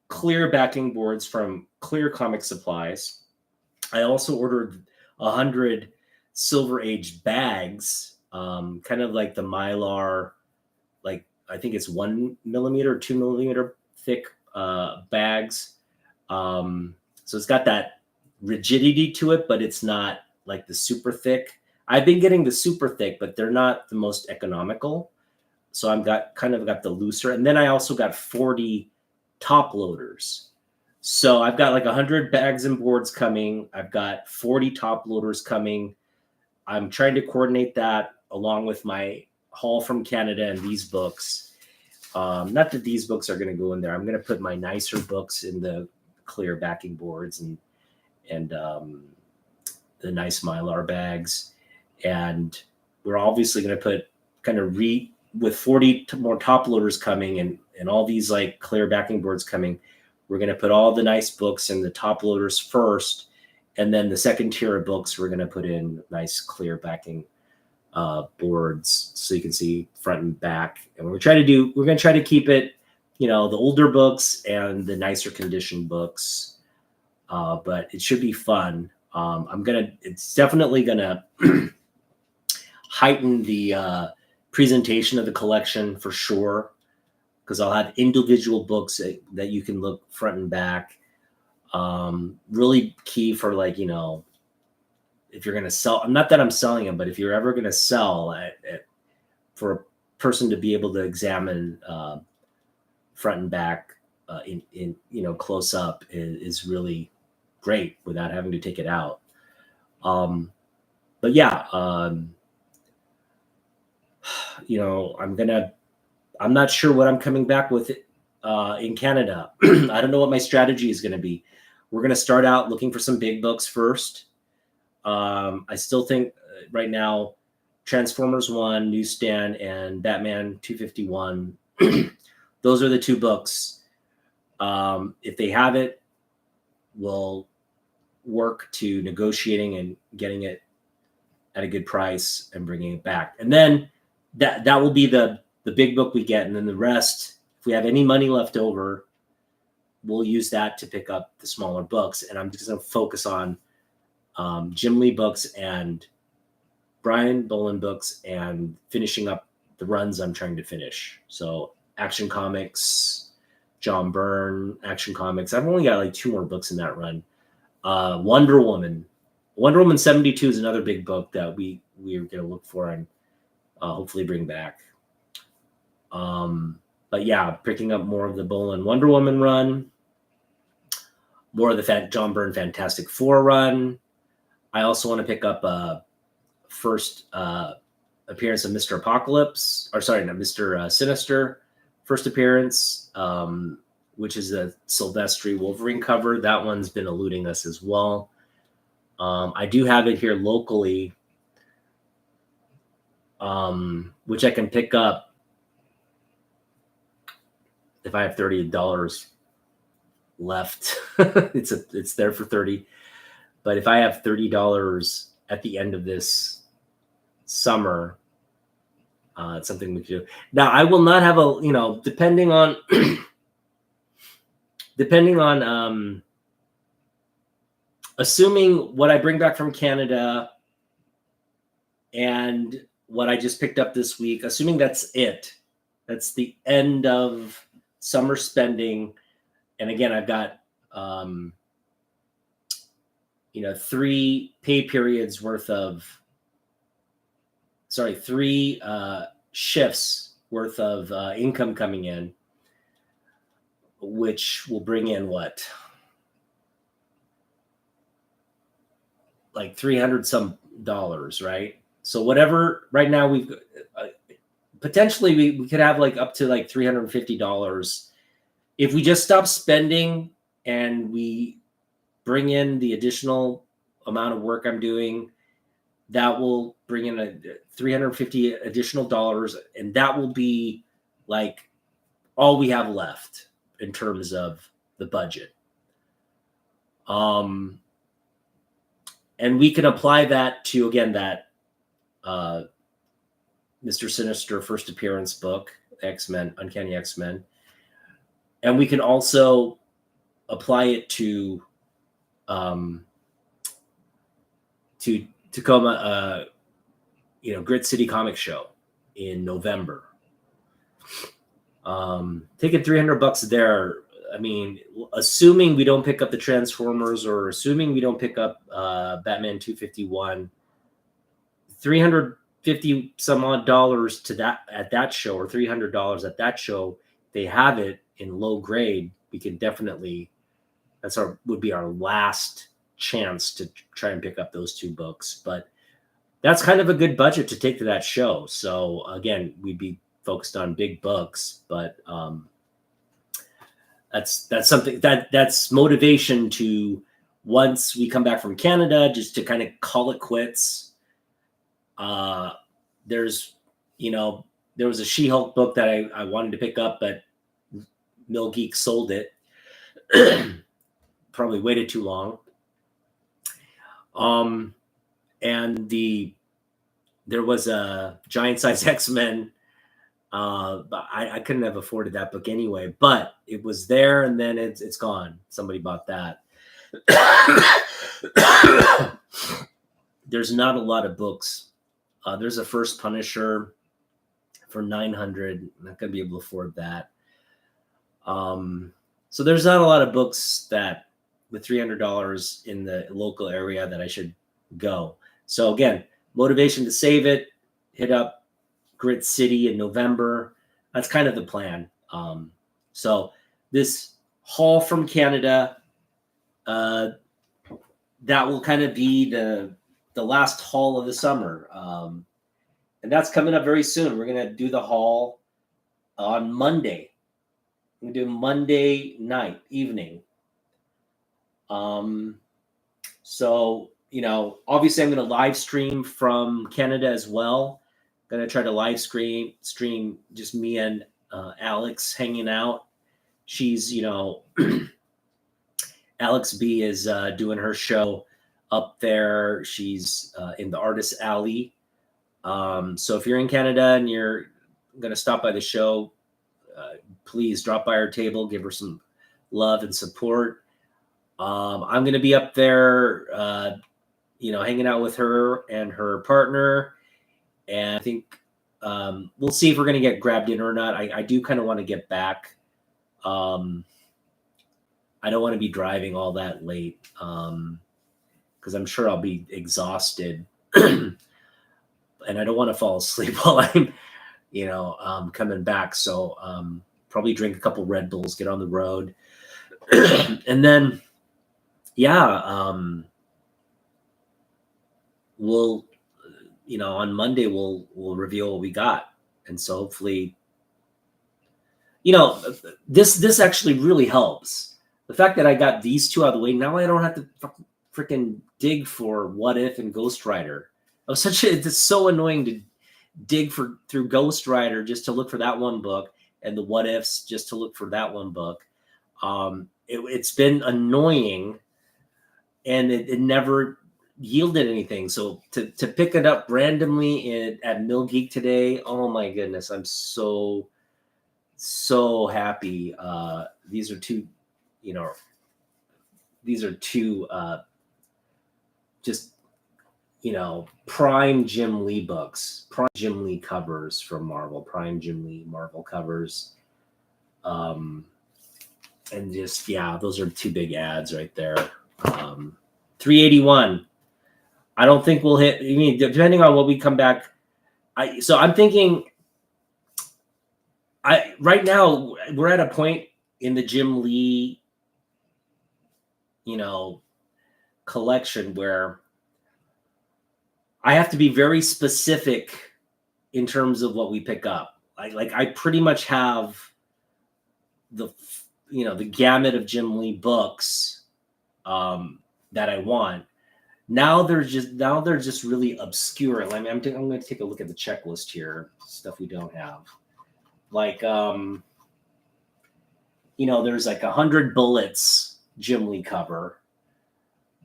Speaker 1: clear backing boards from Clear Comic Supplies. I also ordered 100 Silver Age bags, kind of like the Mylar, like I think it's 1 millimeter or 2 millimeter thick bags. So it's got that rigidity to it, but it's not like the super thick. I've been getting the super thick, but they're not the most economical. So I've got the looser. And then I also got 40 top loaders. So I've got like 100 bags and boards coming. I've got 40 top loaders coming. I'm trying to coordinate that along with my haul from Canada and these books. Not that these books are going to go in there. I'm going to put my nicer books in the clear backing boards and the nice Mylar bags. And we're obviously going to put with 40 more top loaders coming and all these like clear backing boards coming, we're going to put all the nice books in the top loaders first. And then the second tier of books, we're going to put in nice clear backing boards so you can see front and back. And we're going to try to keep it, the older books and the nicer condition books. But it should be fun. It's definitely going to heighten the presentation of the collection for sure, because I'll have individual books that you can look front and back. Really key for if you're going to sell, not that I'm selling them, but if you're ever going to sell for a person to be able to examine front and back in close up is really great without having to take it out. But yeah, I'm not sure what I'm coming back with in Canada. I don't know what my strategy is going to be. We're going to start out looking for some big books first. I still think right now, Transformers 1, Newsstand, and Batman 251, those are the two books. If they have it, we'll work to negotiating and getting it at a good price and bringing it back. And then that will be the big book we get. And then the rest, if we have any money left over, we'll use that to pick up the smaller books. And I'm just going to focus on Jim Lee books and Brian Boland books and finishing up the runs I'm trying to finish. So Action Comics, John Byrne, Action Comics. I've only got like 2 more books in that run. Wonder Woman 72 is another big book that we're going to look for and hopefully bring back. But yeah, picking up more of the Boland Wonder Woman run, more of the John Byrne Fantastic Four run. I also want to pick up first appearance of Mr. Apocalypse, or sorry, not Mr. Sinister, first appearance, which is a Silvestri Wolverine cover. That one's been eluding us as well. I do have it here locally, which I can pick up if I have $30 left. It's there for $30. But if I have $30 at the end of this summer, it's something we can do. Now, I will not have depending on assuming what I bring back from Canada and what I just picked up this week, assuming that's it. That's the end of summer spending. And again, I've got 3 pay periods worth of, 3 shifts worth of income coming in, which will bring in what? Like $300 some dollars, right? So whatever, right now we've potentially we could have like up to like $350 if we just stop spending and we bring in the additional amount of work I'm doing. That will bring in a $350 additional dollars, and that will be like all we have left in terms of the budget. And we can apply that to, again, that Mr. Sinister first appearance book, X-Men, Uncanny X-Men. And we can also apply it to Tacoma, Grit City Comic Show in November. Taking $300 there. I mean, assuming we don't pick up the Transformers, or assuming we don't pick up Batman 251, $350 some odd dollars to that at that show, or $300 at that show. They have it in low grade. We can definitely, would be our last chance to try and pick up those two books. But that's kind of a good budget to take to that show. So again, we'd be focused on big books, but that's something that's motivation to, once we come back from Canada, just to kind of call it quits. There was a She-Hulk book that I wanted to pick up, but Mill Geek sold it. Probably waited too long. And there was a Giant Size X-Men. But I couldn't have afforded that book anyway, but it was there, and then it's gone. Somebody bought that. There's not a lot of books. There's a First Punisher for $900. I'm not gonna be able to afford that. So there's not a lot of books that with $300 in the local area that I should go. So again, motivation to save it. Hit up Grit City in November. That's kind of the plan. So this haul from Canada, that will kind of be the last haul of the summer. And that's coming up very soon. We're going to do the haul on Monday. We're going to do Monday night, evening. So, obviously I'm going to live stream from Canada as well. Going to try to live stream just me and Alex hanging out. She's, Alex B is doing her show up there. She's in the Artist Alley. So if you're in Canada and you're going to stop by the show, please drop by our table, give her some love and support. I'm going to be up there, hanging out with her and her partner. And I think we'll see if we're going to get grabbed in or not. I do kind of want to get back. I don't want to be driving all that late because I'm sure I'll be exhausted. And I don't want to fall asleep while I'm, coming back. So probably drink a couple Red Bulls, get on the road. And then, we'll... on Monday we'll reveal what we got, and so hopefully, this actually really helps. The fact that I got these two out of the way, now I don't have to freaking dig for What If and Ghost Rider. It's so annoying to dig through Ghost Rider just to look for that one book, and the What Ifs just to look for that one book. It's been annoying, and it never yielded anything. So to pick it up randomly at Mill Geek today, oh my goodness, I'm so happy. These are two just prime Jim Lee books, prime Jim Lee covers from Marvel, prime Jim Lee Marvel covers. And just, those are two big ads right there. $381. I don't think we'll hit. Depending on what we come back. So I'm thinking. Right now we're at a point in the Jim Lee, collection where I have to be very specific in terms of what we pick up. I pretty much have the gamut of Jim Lee books that I want. Now they're just really obscure. I'm going to take a look at the checklist here, stuff we don't have. like there's like 100 Bullets Jim Lee cover.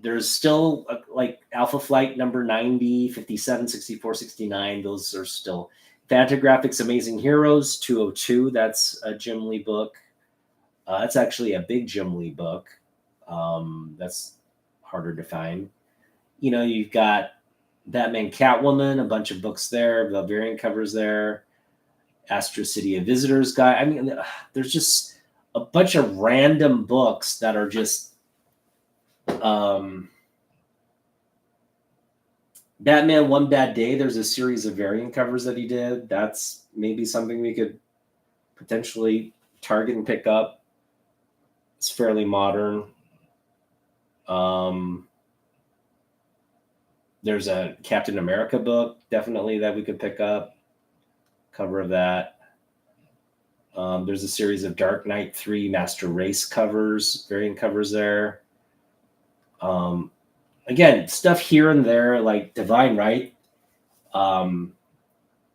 Speaker 1: There's still like Alpha Flight number 90, 57, 64, 69. Those are still Fantagraphics Amazing Heroes 202. That's a Jim Lee book. That's actually a big Jim Lee book. That's harder to find. You've got Batman Catwoman, a bunch of books there, the variant covers there. Astro City of Visitors guy. I mean, there's just a bunch of random books that are just Batman One Bad Day. There's a series of variant covers that he did. That's maybe something we could potentially target and pick up. It's fairly modern. There's a Captain America book, definitely, that we could pick up. Cover of that. There's a series of Dark Knight 3 Master Race covers, variant covers there. Again, stuff here and there, like Divine Right. Although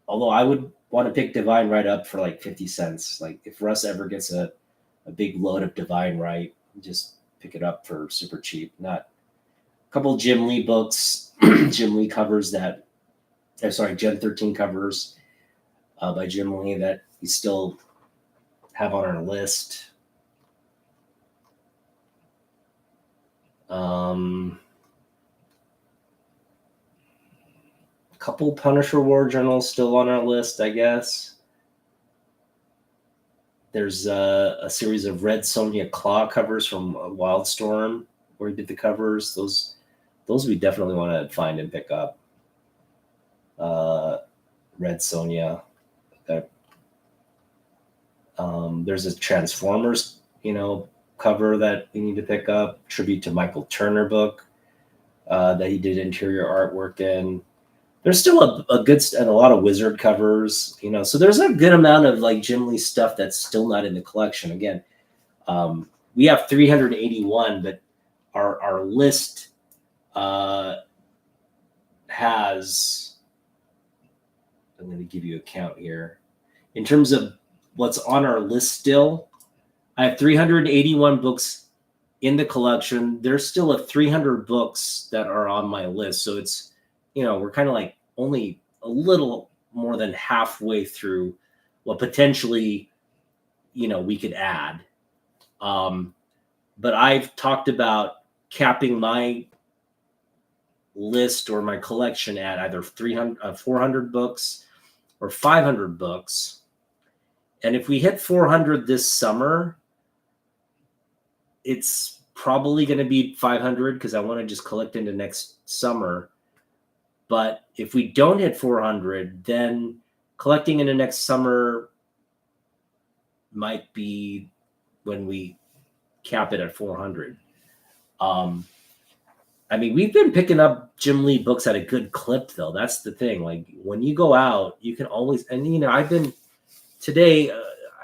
Speaker 1: I would want to pick Divine Right up for like 50 cents. Like if Russ ever gets a big load of Divine Right, just pick it up for super cheap. Not a couple Jim Lee books, Jim Lee covers Gen 13 covers by Jim Lee that we still have on our list. Couple Punisher War Journals still on our list, I guess. There's a series of Red Sonja Claw covers from Wildstorm where he did the covers. Those we definitely want to find and pick up. Red Sonja. There's a Transformers, cover that we need to pick up. Tribute to Michael Turner book that he did interior artwork in. There's still a good and a lot of Wizard covers, so there's a good amount of like Jim Lee stuff that's still not in the collection. Again, we have 381, but our list has, I'm going to give you a count here. In terms of what's on our list still, I have 381 books in the collection. There's still 300 books that are on my list. So it's, we're kind of like only a little more than halfway through what potentially, we could add. But I've talked about capping my list or my collection at either 400 books or 500 books. And if we hit 400 this summer, it's probably going to be 500 because I want to just collect into next summer. But if we don't hit 400, then collecting into next summer might be when we cap it at 400. I mean, we've been picking up Jim Lee books at a good clip, though. That's the thing. Like when you go out, you can always, and I've been today.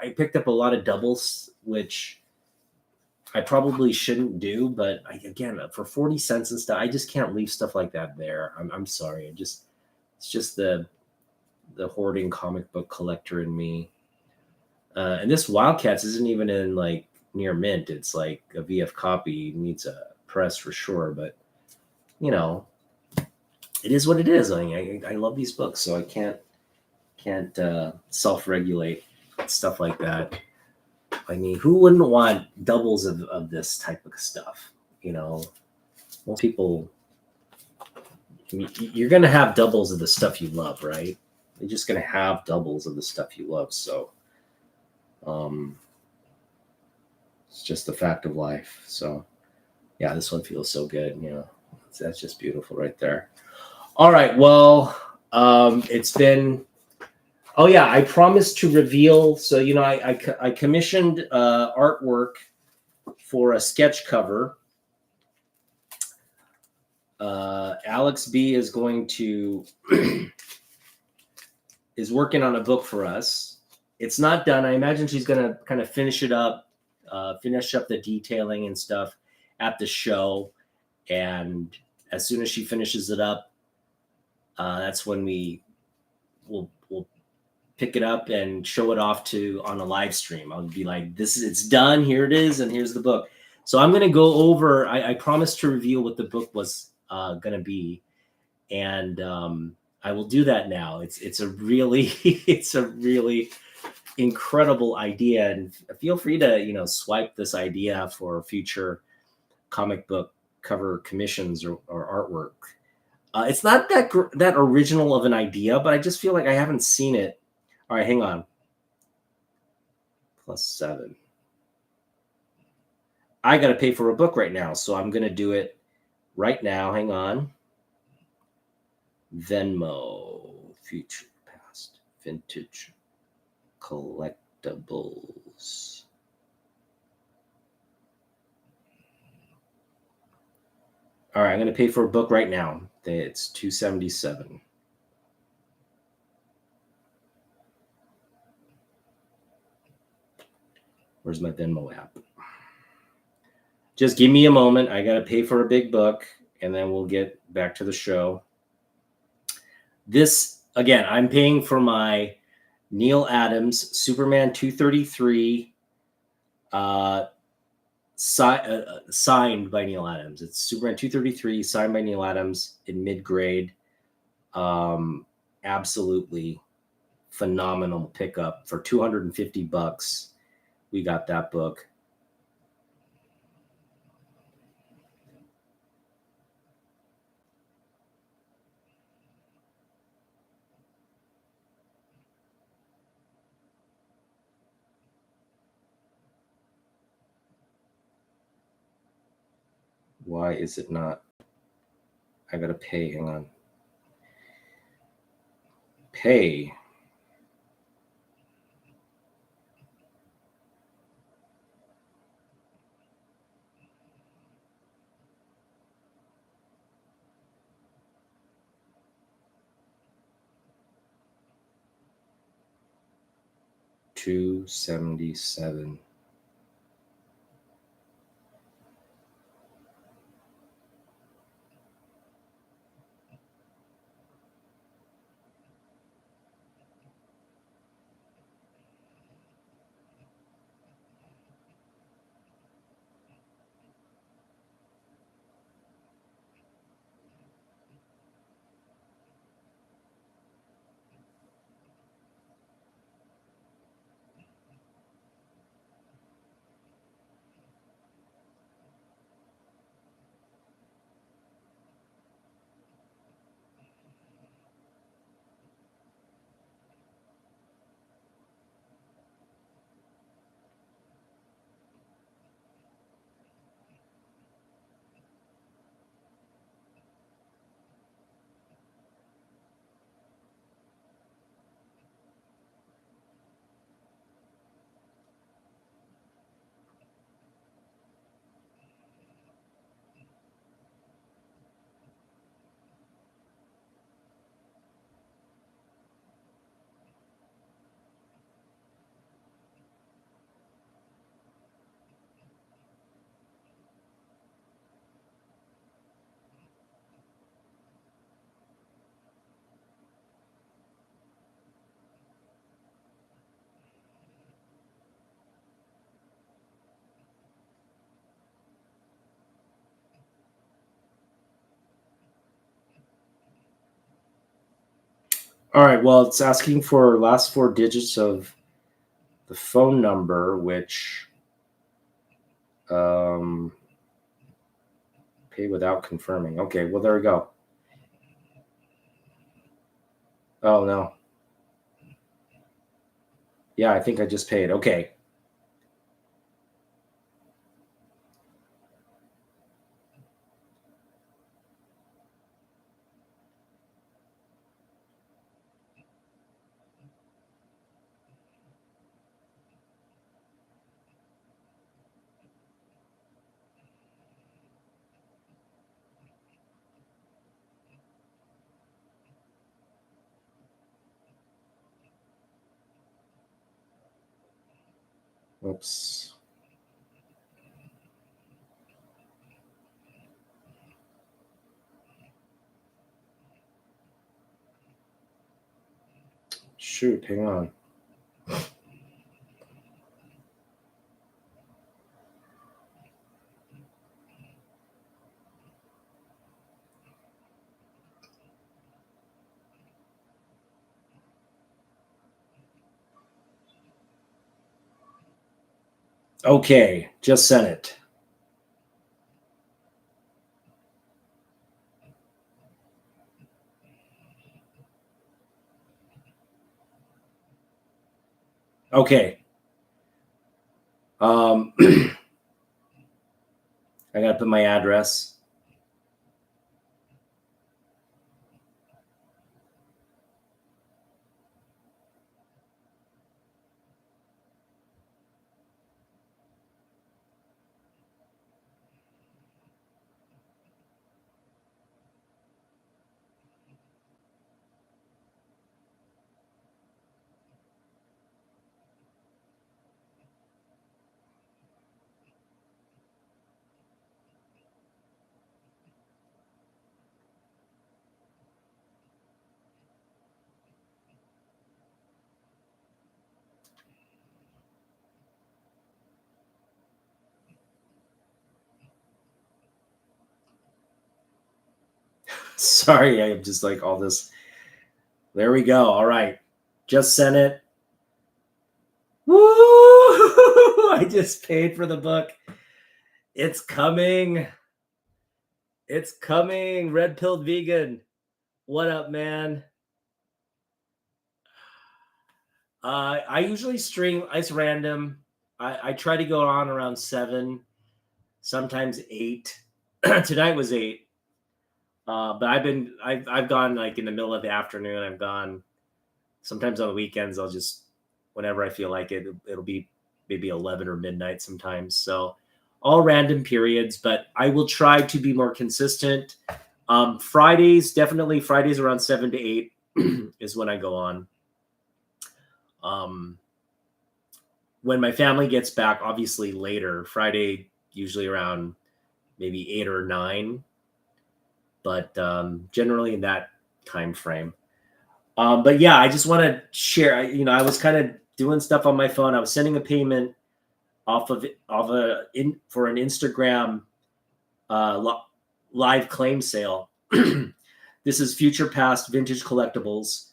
Speaker 1: I picked up a lot of doubles, which I probably shouldn't do, but again, for 40 cents and stuff, I just can't leave stuff like that there. I'm sorry. It's just the hoarding comic book collector in me. And this Wildcats isn't even in like near mint. It's like a VF copy. It needs a press for sure, but it is what it is. I mean, I love these books, so I can't self-regulate stuff like that. I mean, who wouldn't want doubles of this type of stuff? Most people, you're going to have doubles of the stuff you love, right? You're just going to have doubles of the stuff you love. So it's just the fact of life. So yeah, this one feels so good. That's just beautiful right there. All right. Well, it's been, oh yeah, I promised to reveal. So, I commissioned artwork for a sketch cover. Alex B is going to, is working on a book for us. It's not done. I imagine she's going to kind of finish it up, finish up the detailing and stuff at the show. And as soon as she finishes it up, that's when we'll pick it up and show it off to on a live stream. I'll be like, it's done. Here it is, and here's the book. So I'm going to go over. I promised to reveal what the book was going to be, and I will do that now. It's a really it's a really incredible idea, and feel free to swipe this idea for future comic book cover commissions or artwork. It's not that original of an idea, but I just feel like I haven't seen it. All right, hang on. +7. I got to pay for a book right now, so I'm going to do it right now. Hang on. Venmo, future, past, vintage, collectibles. All right, I'm going to pay for a book right now. It's $277. Where's my Venmo app? Just give me a moment. I got to pay for a big book, and then we'll get back to the show. This, again, I'm paying for my Neil Adams Superman 233 signed by Neil Adams. It's Superman 233 signed by Neil Adams in mid-grade. Absolutely phenomenal pickup for $250. We got that book. Why is it not? I gotta pay. Hang on. Pay. $277. All right. Well, it's asking for last 4 digits of the phone number, which pay without confirming. Okay. Well, there we go. Oh no. Yeah, I think I just paid. Okay. Oops. Shoot, hang on. Okay, just sent it. Okay. I gotta put my address. Sorry, I have just like all this. There we go. All right. Just sent it. Woo! I just paid for the book. It's coming. It's coming. Red Pilled Vegan. What up, man? I usually stream. It's random. I try to go on around 7, sometimes 8. Tonight was 8. But I've gone like in the middle of the afternoon. I've gone sometimes on the weekends. I'll just whenever I feel like it. It'll be maybe 11 or midnight sometimes. So all random periods, but I will try to be more consistent. Fridays around 7 to 8 is when I go on. When my family gets back, obviously later. Friday usually around maybe 8 or 9. But generally in that time frame. But yeah, I just want to share. I was kind of doing stuff on my phone. I was sending a payment for an Instagram live claim sale. This is Future Past Vintage Collectibles.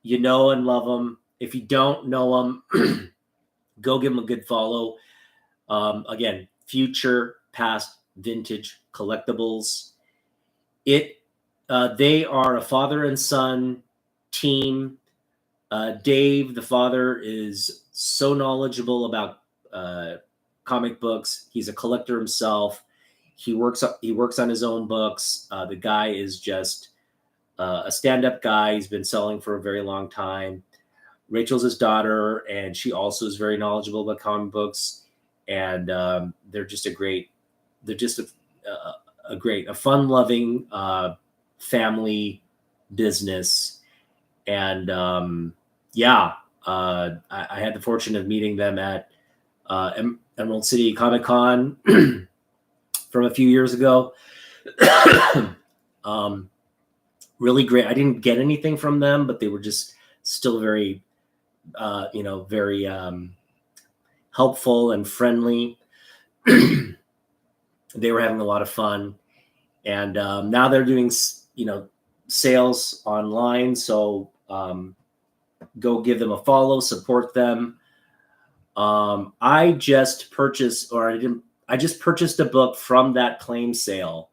Speaker 1: You know and love them. If you don't know them, go give them a good follow. Again, Future Past Vintage Collectibles. They are a father and son team. Dave, the father, is so knowledgeable about comic books. He's a collector himself. He works on his own books. The guy is just a stand-up guy. He's been selling for a very long time. Rachel's his daughter, and she also is very knowledgeable about comic books. And they're just a fun-loving family business. And I had the fortune of meeting them at Emerald City Comic Con from a few years ago. Really great. I didn't get anything from them, but they were just still very, very helpful and friendly. They were having a lot of fun. And now they're doing, sales online. So go give them a follow, support them. I just purchased a book from that claim sale.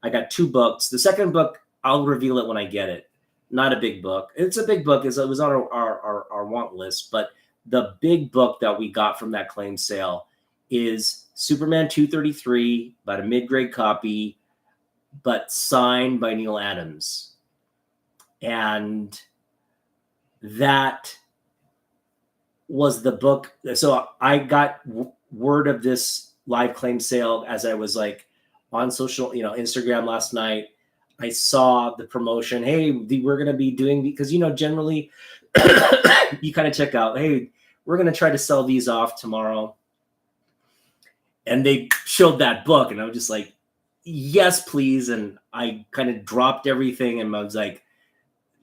Speaker 1: I got 2 books. The second book, I'll reveal it when I get it. Not a big book. It's a big book. It was on our want list, but the big book that we got from that claim sale is Superman 233, about a mid-grade copy, but signed by Neil Adams. And that was the book. So I got word of this live claim sale as I was like on social, Instagram last night. I saw the promotion. Hey, we're going to be doing, because, generally you kind of check out, hey, we're going to try to sell these off tomorrow. And they showed that book and I was just like, yes, please. And I kind of dropped everything and I was like,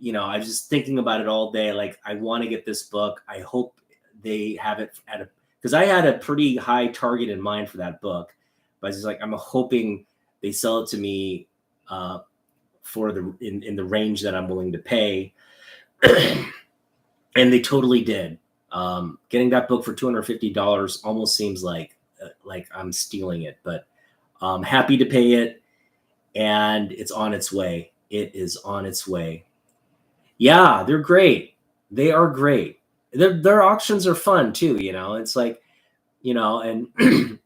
Speaker 1: I was just thinking about it all day. Like, I want to get this book. I hope they have it at because I had a pretty high target in mind for that book, but I was just like, I'm hoping they sell it to me for in the range that I'm willing to pay. And they totally did. Getting that book for $250 almost seems like I'm stealing it, but I'm happy to pay it, and it's on its way. It is on its way. Yeah, they're great. They are great. Their auctions are fun too. It's like, and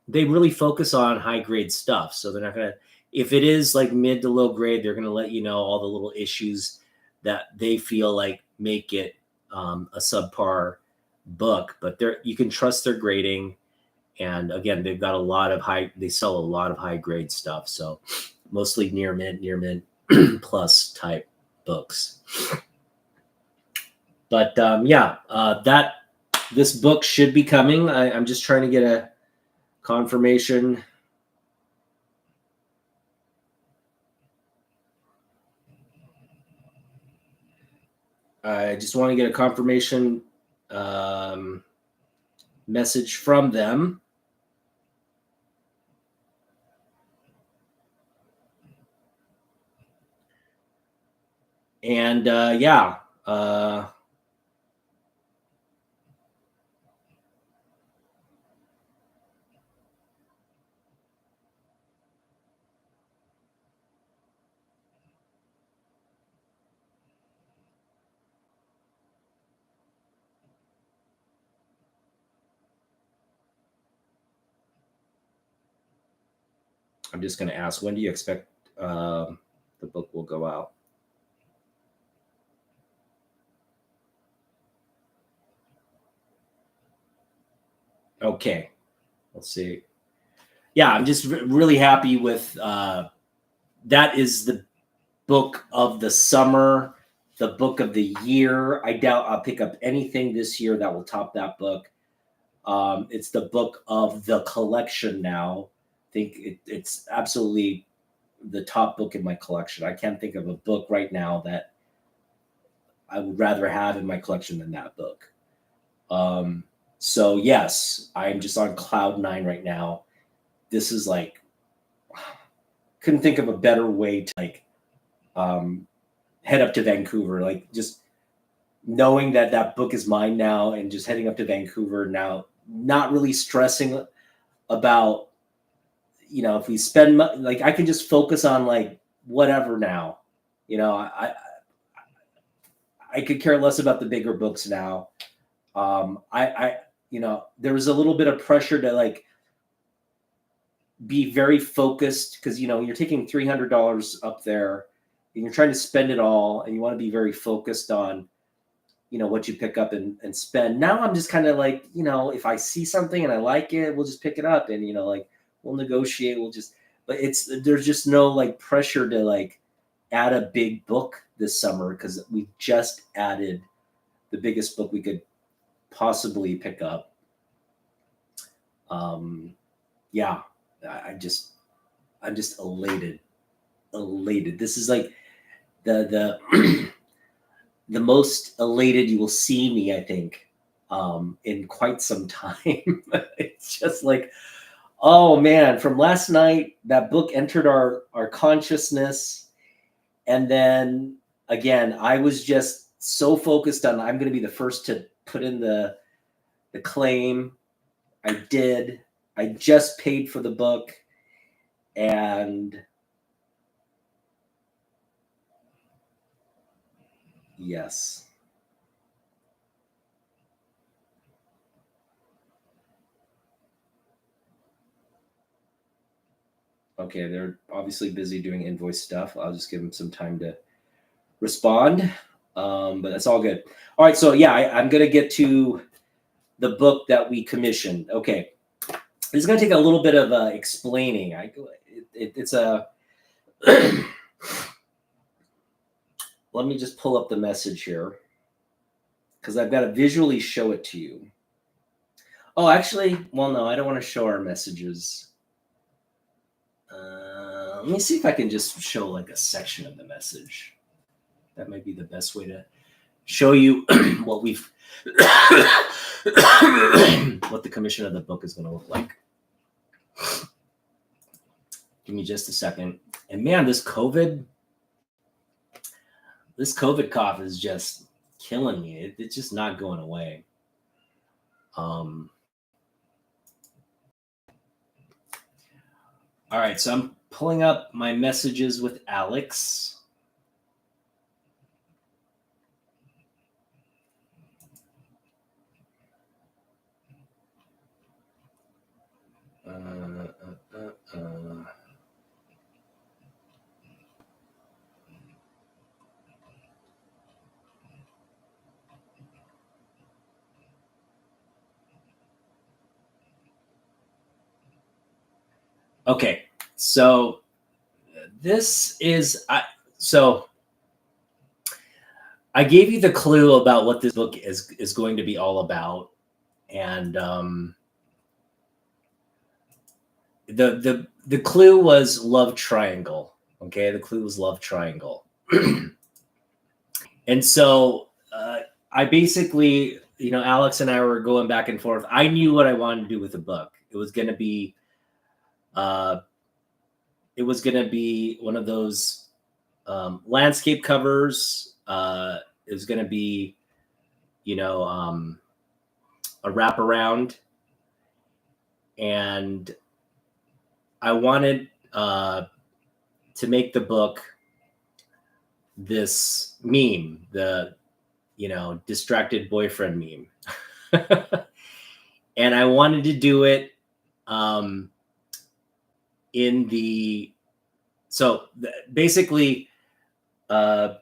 Speaker 1: they really focus on high grade stuff. So they're not gonna, if it is like mid to low grade, they're gonna let you know all the little issues that they feel like make it a subpar book. But you can trust their grading. And again, they've got they sell a lot of high grade stuff. So mostly near mint plus type books. But this book should be coming. I'm just trying to get a confirmation. I just want to get a confirmation message from them. And I'm just going to ask, when do you expect the book will go out? Okay, let's see. Yeah, I'm just really happy with that. Is the book of the summer, the book of the year. I doubt I'll pick up anything this year that will top that book. It's the book of the collection now. I think it's absolutely the top book in my collection. I can't think of a book right now that I would rather have in my collection than that book. So yes, I'm just on cloud 9 right now. This is like, couldn't think of a better way to head up to Vancouver. Like, just knowing that book is mine now, and just heading up to Vancouver now, not really stressing about, if we spend like, I can just focus on like whatever now. I could care less about the bigger books now. There was a little bit of pressure to like be very focused, because you're taking $300 up there and you're trying to spend it all, and you want to be very focused on what you pick up and spend. Now I'm just kind of like, if I see something and I like it, we'll just pick it up, and like, we'll negotiate, but there's just no like pressure to like add a big book this summer, because we just added the biggest book we could possibly pick up. Yeah, I'm just elated. This is like the the most elated you will see me, I think, in quite some time. It's just like, oh man, from last night, that book entered our consciousness. And then again, I was just so focused on, I'm going to be the first to put in the claim. I did. I just paid for the book. And yes. Okay, they're obviously busy doing invoice stuff. I'll just give them some time to respond. But that's all good. All right, so yeah, I'm going to get to the book that we commissioned. Okay, this is going to take a little bit of explaining. It's a let me just pull up the message here, because I've got to visually show it to you. Oh, actually, well, no, I don't want to show our messages. Let me see if I can just show like a section of the message. That might be the best way to show you what we've what the commission of the book is going to look like. Give me just a second. And man, this COVID cough is just killing me. It's just not going away. All right, so I'm pulling up my messages with Alex. Okay, so this is so I gave you the clue about what this book is going to be all about, and the clue was love triangle. Okay, the clue was love triangle, and so I basically, Alex and I were going back and forth. I knew what I wanted to do with the book. It was going to be one of those landscape covers. It was going to be, a wraparound, and I wanted to make the book this meme, the distracted boyfriend meme. And I wanted to do it basically the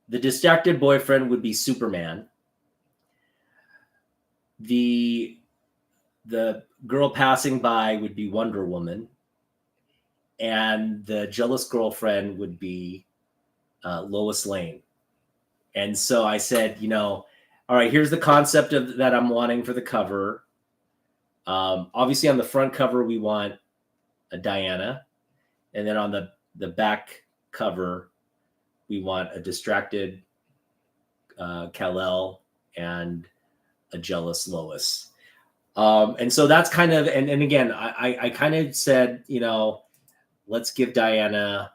Speaker 1: distracted boyfriend would be Superman. The girl passing by would be Wonder Woman, and the jealous girlfriend would be Lois Lane. And so I said, all right, here's the concept that I'm wanting for the cover. Obviously, on the front cover, we want a Diana, and then on the back cover, we want a distracted Kal-El and a jealous Lois. And so that's kind of, and again, I kind of said, let's give Diana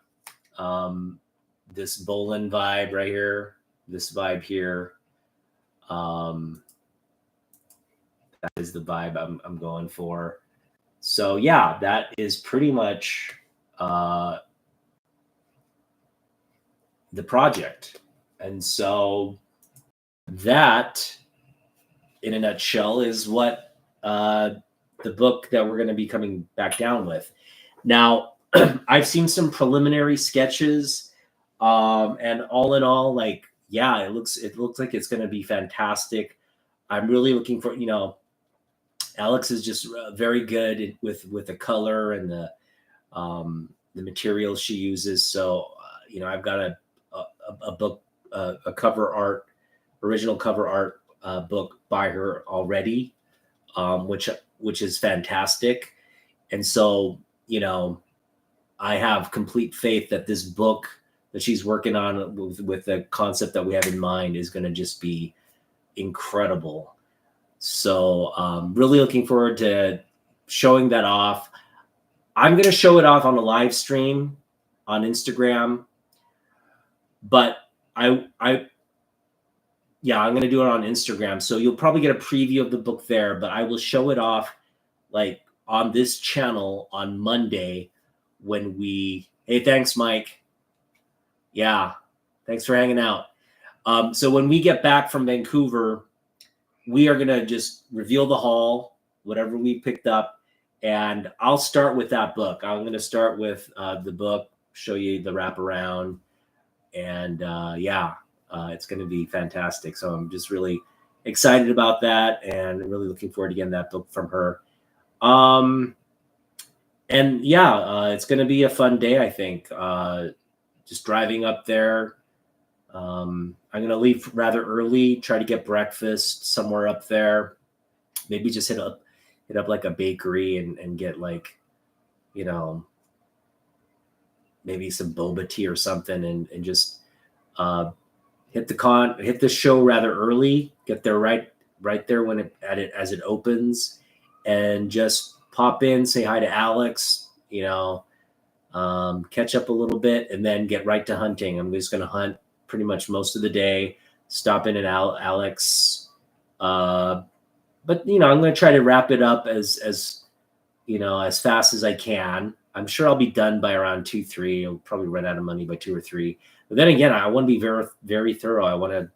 Speaker 1: this Bolin vibe right here, this vibe here. That is the vibe I'm going for. So yeah, that is pretty much the project. And so that, in a nutshell, is what the book that we're going to be coming back down with. Now, I've seen some preliminary sketches, and all in all, it looks like it's going to be fantastic. I'm really looking for, Alex is just very good with the color and the materials she uses. So, I've got a book, a cover art, original cover art book by her already, which is fantastic. And so, I have complete faith that this book that she's working on with the concept that we have in mind is going to just be incredible. So really looking forward to showing that off. I'm going to show it off on a live stream on Instagram, but I'm going to do it on Instagram. So you'll probably get a preview of the book there, but I will show it off on this channel on Monday hey, thanks, Mike. Yeah. Thanks for hanging out. So when we get back from Vancouver, we are going to just reveal the haul, whatever we picked up. And I'll start with that book. I'm going to start with the book, show you the wraparound. And it's going to be fantastic. So I'm just really excited about that and really looking forward to getting that book from her. It's going to be a fun day, I think. Just driving up there. I'm going to leave rather early, try to get breakfast somewhere up there. Maybe just hit up like a bakery and get maybe some boba tea or something and just hit the show rather early, get there right there when as it opens, and just pop in, say hi to Alex, catch up a little bit, and then get right to hunting. I'm just going to hunt pretty much most of the day, stop in at Alex. But I'm going to try to wrap it up as fast as I can. I'm sure I'll be done by around 2, 3. I'll probably run out of money by 2 or 3. But then again, I want to be very, very thorough. I want to,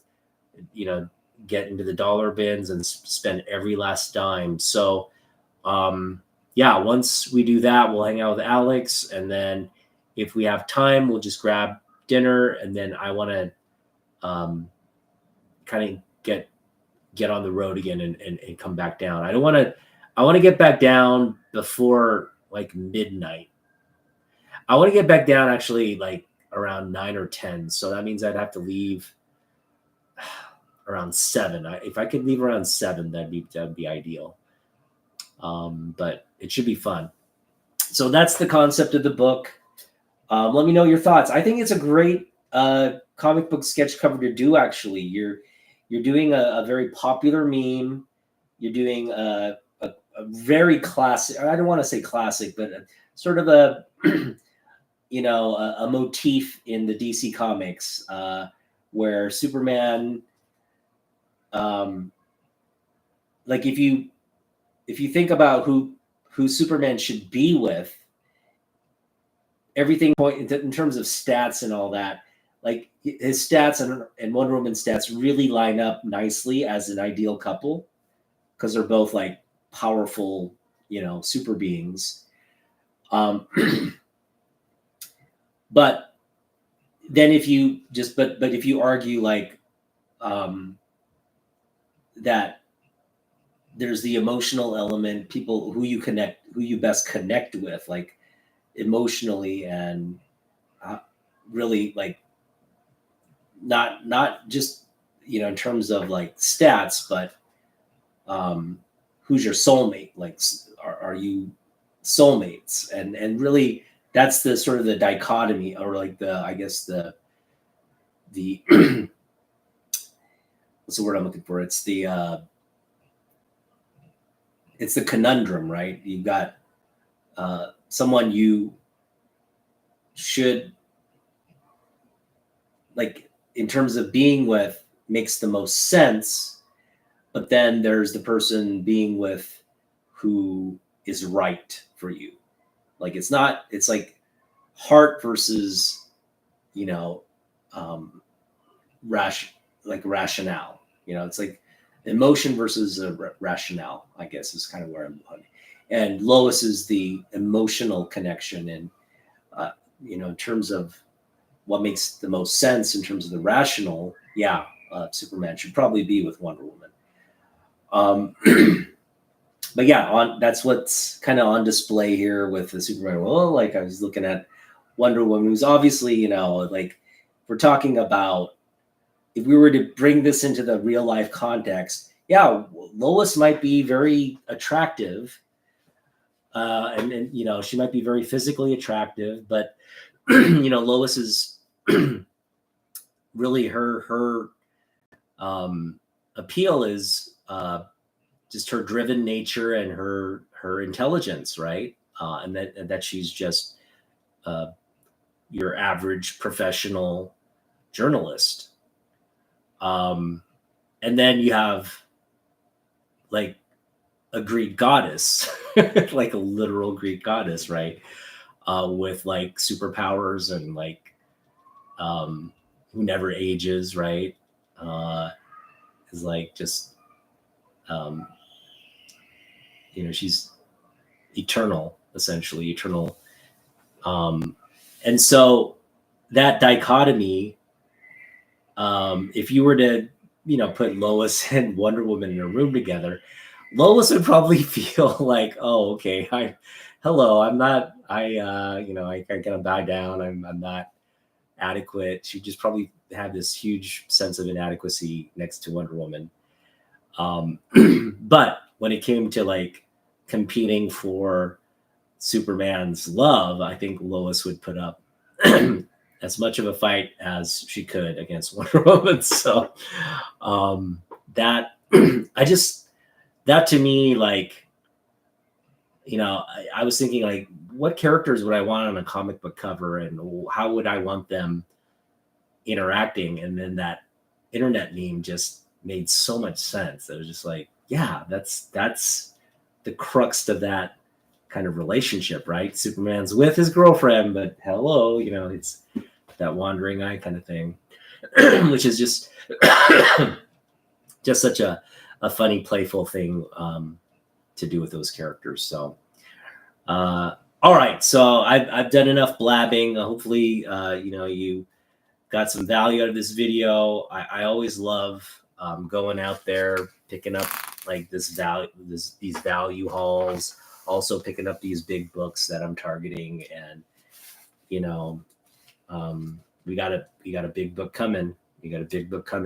Speaker 1: get into the dollar bins and spend every last dime. So, once we do that, we'll hang out with Alex. And then if we have time, we'll just grab dinner. And then I want to kind of get on the road again and come back down. I want to get back down before like midnight. I want to get back down actually like around 9 or 10. So that means I'd have to leave around 7. If I could leave around 7, that'd be ideal. But it should be fun. So that's the concept of the book. Let me know your thoughts. I think it's a great comic book sketch cover to do. Actually, you're doing a very popular meme. You're doing a very classic. I don't want to say classic, but sort of a a motif in the DC comics where Superman. Like if you think about who Superman should be with, everything in terms of stats and all that, like his stats and Wonder Woman's stats really line up nicely as an ideal couple because they're both like powerful, super beings. But then if you if you argue like that there's the emotional element, people who you best connect with, like emotionally, and really like not just in terms of like stats, but who's your soulmate? Like, are you soulmates? And really, that's the sort of the dichotomy, or like the what's the word I'm looking for? It's the conundrum, right? You've got someone you should, like, in terms of being with, makes the most sense, but then there's the person being with who is right for you. Like it's like heart versus, rationale. It's like emotion versus rationale, I guess, is kind of where I'm looking. And Lois is the emotional connection, and in terms of what makes the most sense in terms of the rational, Superman should probably be with Wonder Woman. But that's what's kind of on display here with the Superman. Well, like I was looking at Wonder Woman, who's obviously, like we're talking about, if we were to bring this into the real life context, Lois might be very attractive. And she might be very physically attractive, but Lois is really her appeal is just her driven nature and her intelligence, right? And that she's just your average professional journalist. And then you have like a Greek goddess, like a literal Greek goddess, right? With like superpowers and like who never ages, right? Is like just she's eternal, essentially eternal. And so that dichotomy, if you were to put Lois and Wonder Woman in a room together, Lois would probably feel like, oh, okay, I gotta bow down. I'm not adequate. She just probably had this huge sense of inadequacy next to Wonder Woman. But when it came to like competing for Superman's love, I think Lois would put up as much of a fight as she could against Wonder Woman. So that that to me, like, I was thinking, like, what characters would I want on a comic book cover, and how would I want them interacting? And then that internet meme just made so much sense. It was just like, yeah, that's the crux of that kind of relationship, right? Superman's with his girlfriend, but hello, it's that wandering eye kind of thing, which is just just such a funny, playful thing to do with those characters. So, all right. So I've done enough blabbing. Hopefully, you got some value out of this video. I always love going out there, picking up like these value hauls, also picking up these big books that I'm targeting. And, we got a big book coming.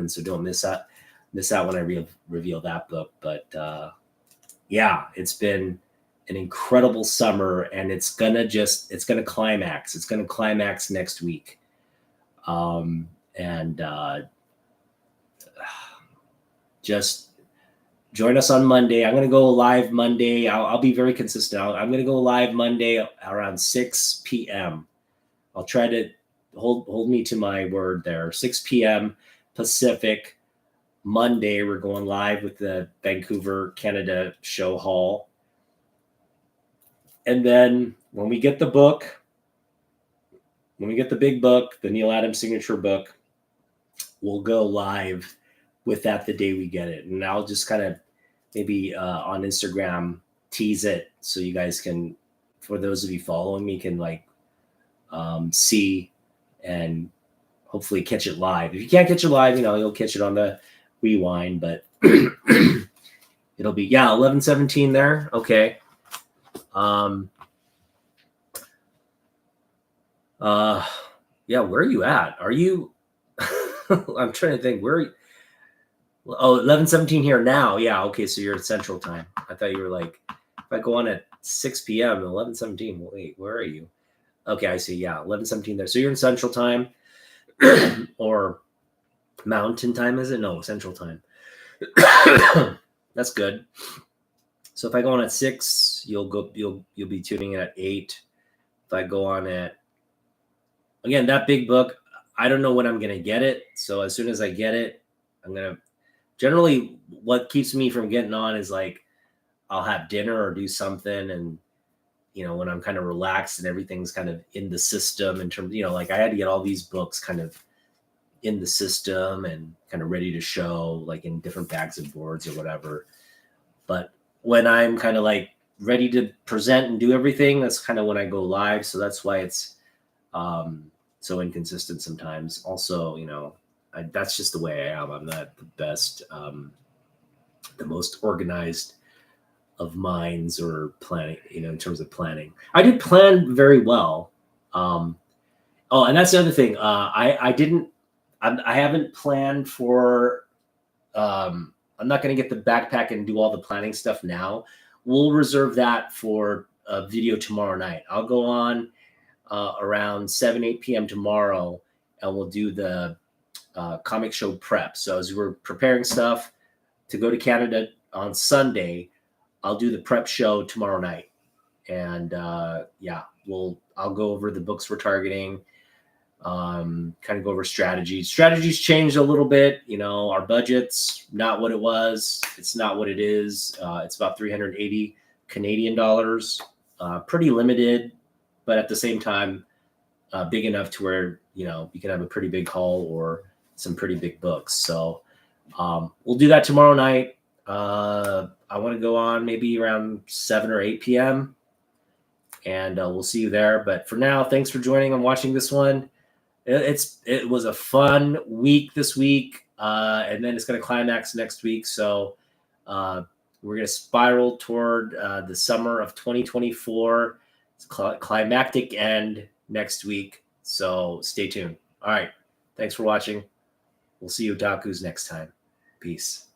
Speaker 1: So don't miss out when I reveal that book. But yeah, it's been an incredible summer, and it's gonna climax. It's gonna climax next week. And just join us on Monday. I'm going to go live Monday. I'll be very consistent. I'm going to go live Monday around 6 p.m. I'll try to hold me to my word there. 6 p.m. Pacific Monday. We're going live with the Vancouver, Canada show hall. And then when we get the book, when we get the big book, the Neil Adams signature book, we'll go live with that the day we get it. And I'll just kind of maybe on Instagram tease it so you guys can, for those of you following me, can like see and hopefully catch it live. If you can't catch it live, you'll catch it on the rewind, but it'll be, 11:17 there. Okay. Where are you at? Are you, I'm trying to think where, 11:17 here now. Yeah. Okay. So you're at Central Time. I thought you were like, if I go on at 6 p.m. 11:17, wait, where are you? Okay. I see. Yeah. 11:17 there. So you're in Central Time or Mountain Time, is it? No, Central Time. That's good. So if I go on at 6, you'll be tuning in at 8. If I go on at, again, that big book, I don't know when I'm going to get it. So as soon as I get it, generally what keeps me from getting on is like, I'll have dinner or do something. And, when I'm kind of relaxed and everything's kind of in the system in terms, like I had to get all these books kind of in the system and kind of ready to show, like in different bags of boards or whatever. But when I'm kind of like ready to present and do everything, that's kind of when I go live. So that's why it's so inconsistent sometimes. Also, that's just the way I am. I'm not the best, the most organized of minds or planning, in terms of planning. I did plan very well. And that's the other thing. I haven't planned for, I'm not going to get the backpack and do all the planning stuff now. We'll reserve that for a video tomorrow night. I'll go on around 8 p.m. tomorrow, and we'll do the comic show prep. So as we're preparing stuff to go to Canada on Sunday, I'll do the prep show tomorrow night. And I'll go over the books we're targeting, kind of go over strategies. Strategies changed a little bit. Our budget's not what it was. It's not what it is. It's about 380 Canadian dollars, pretty limited, but at the same time, big enough to where, you can have a pretty big haul or some pretty big books. So we'll do that tomorrow night. I want to go on maybe around 7 or 8 p.m. and we'll see you there. But for now, thanks for joining and watching this one. It was a fun week this week, and then it's going to climax next week. So we're going to spiral toward the summer of 2024. It's climactic end next week. So stay tuned. All right. Thanks for watching. We'll see you otakus next time. Peace.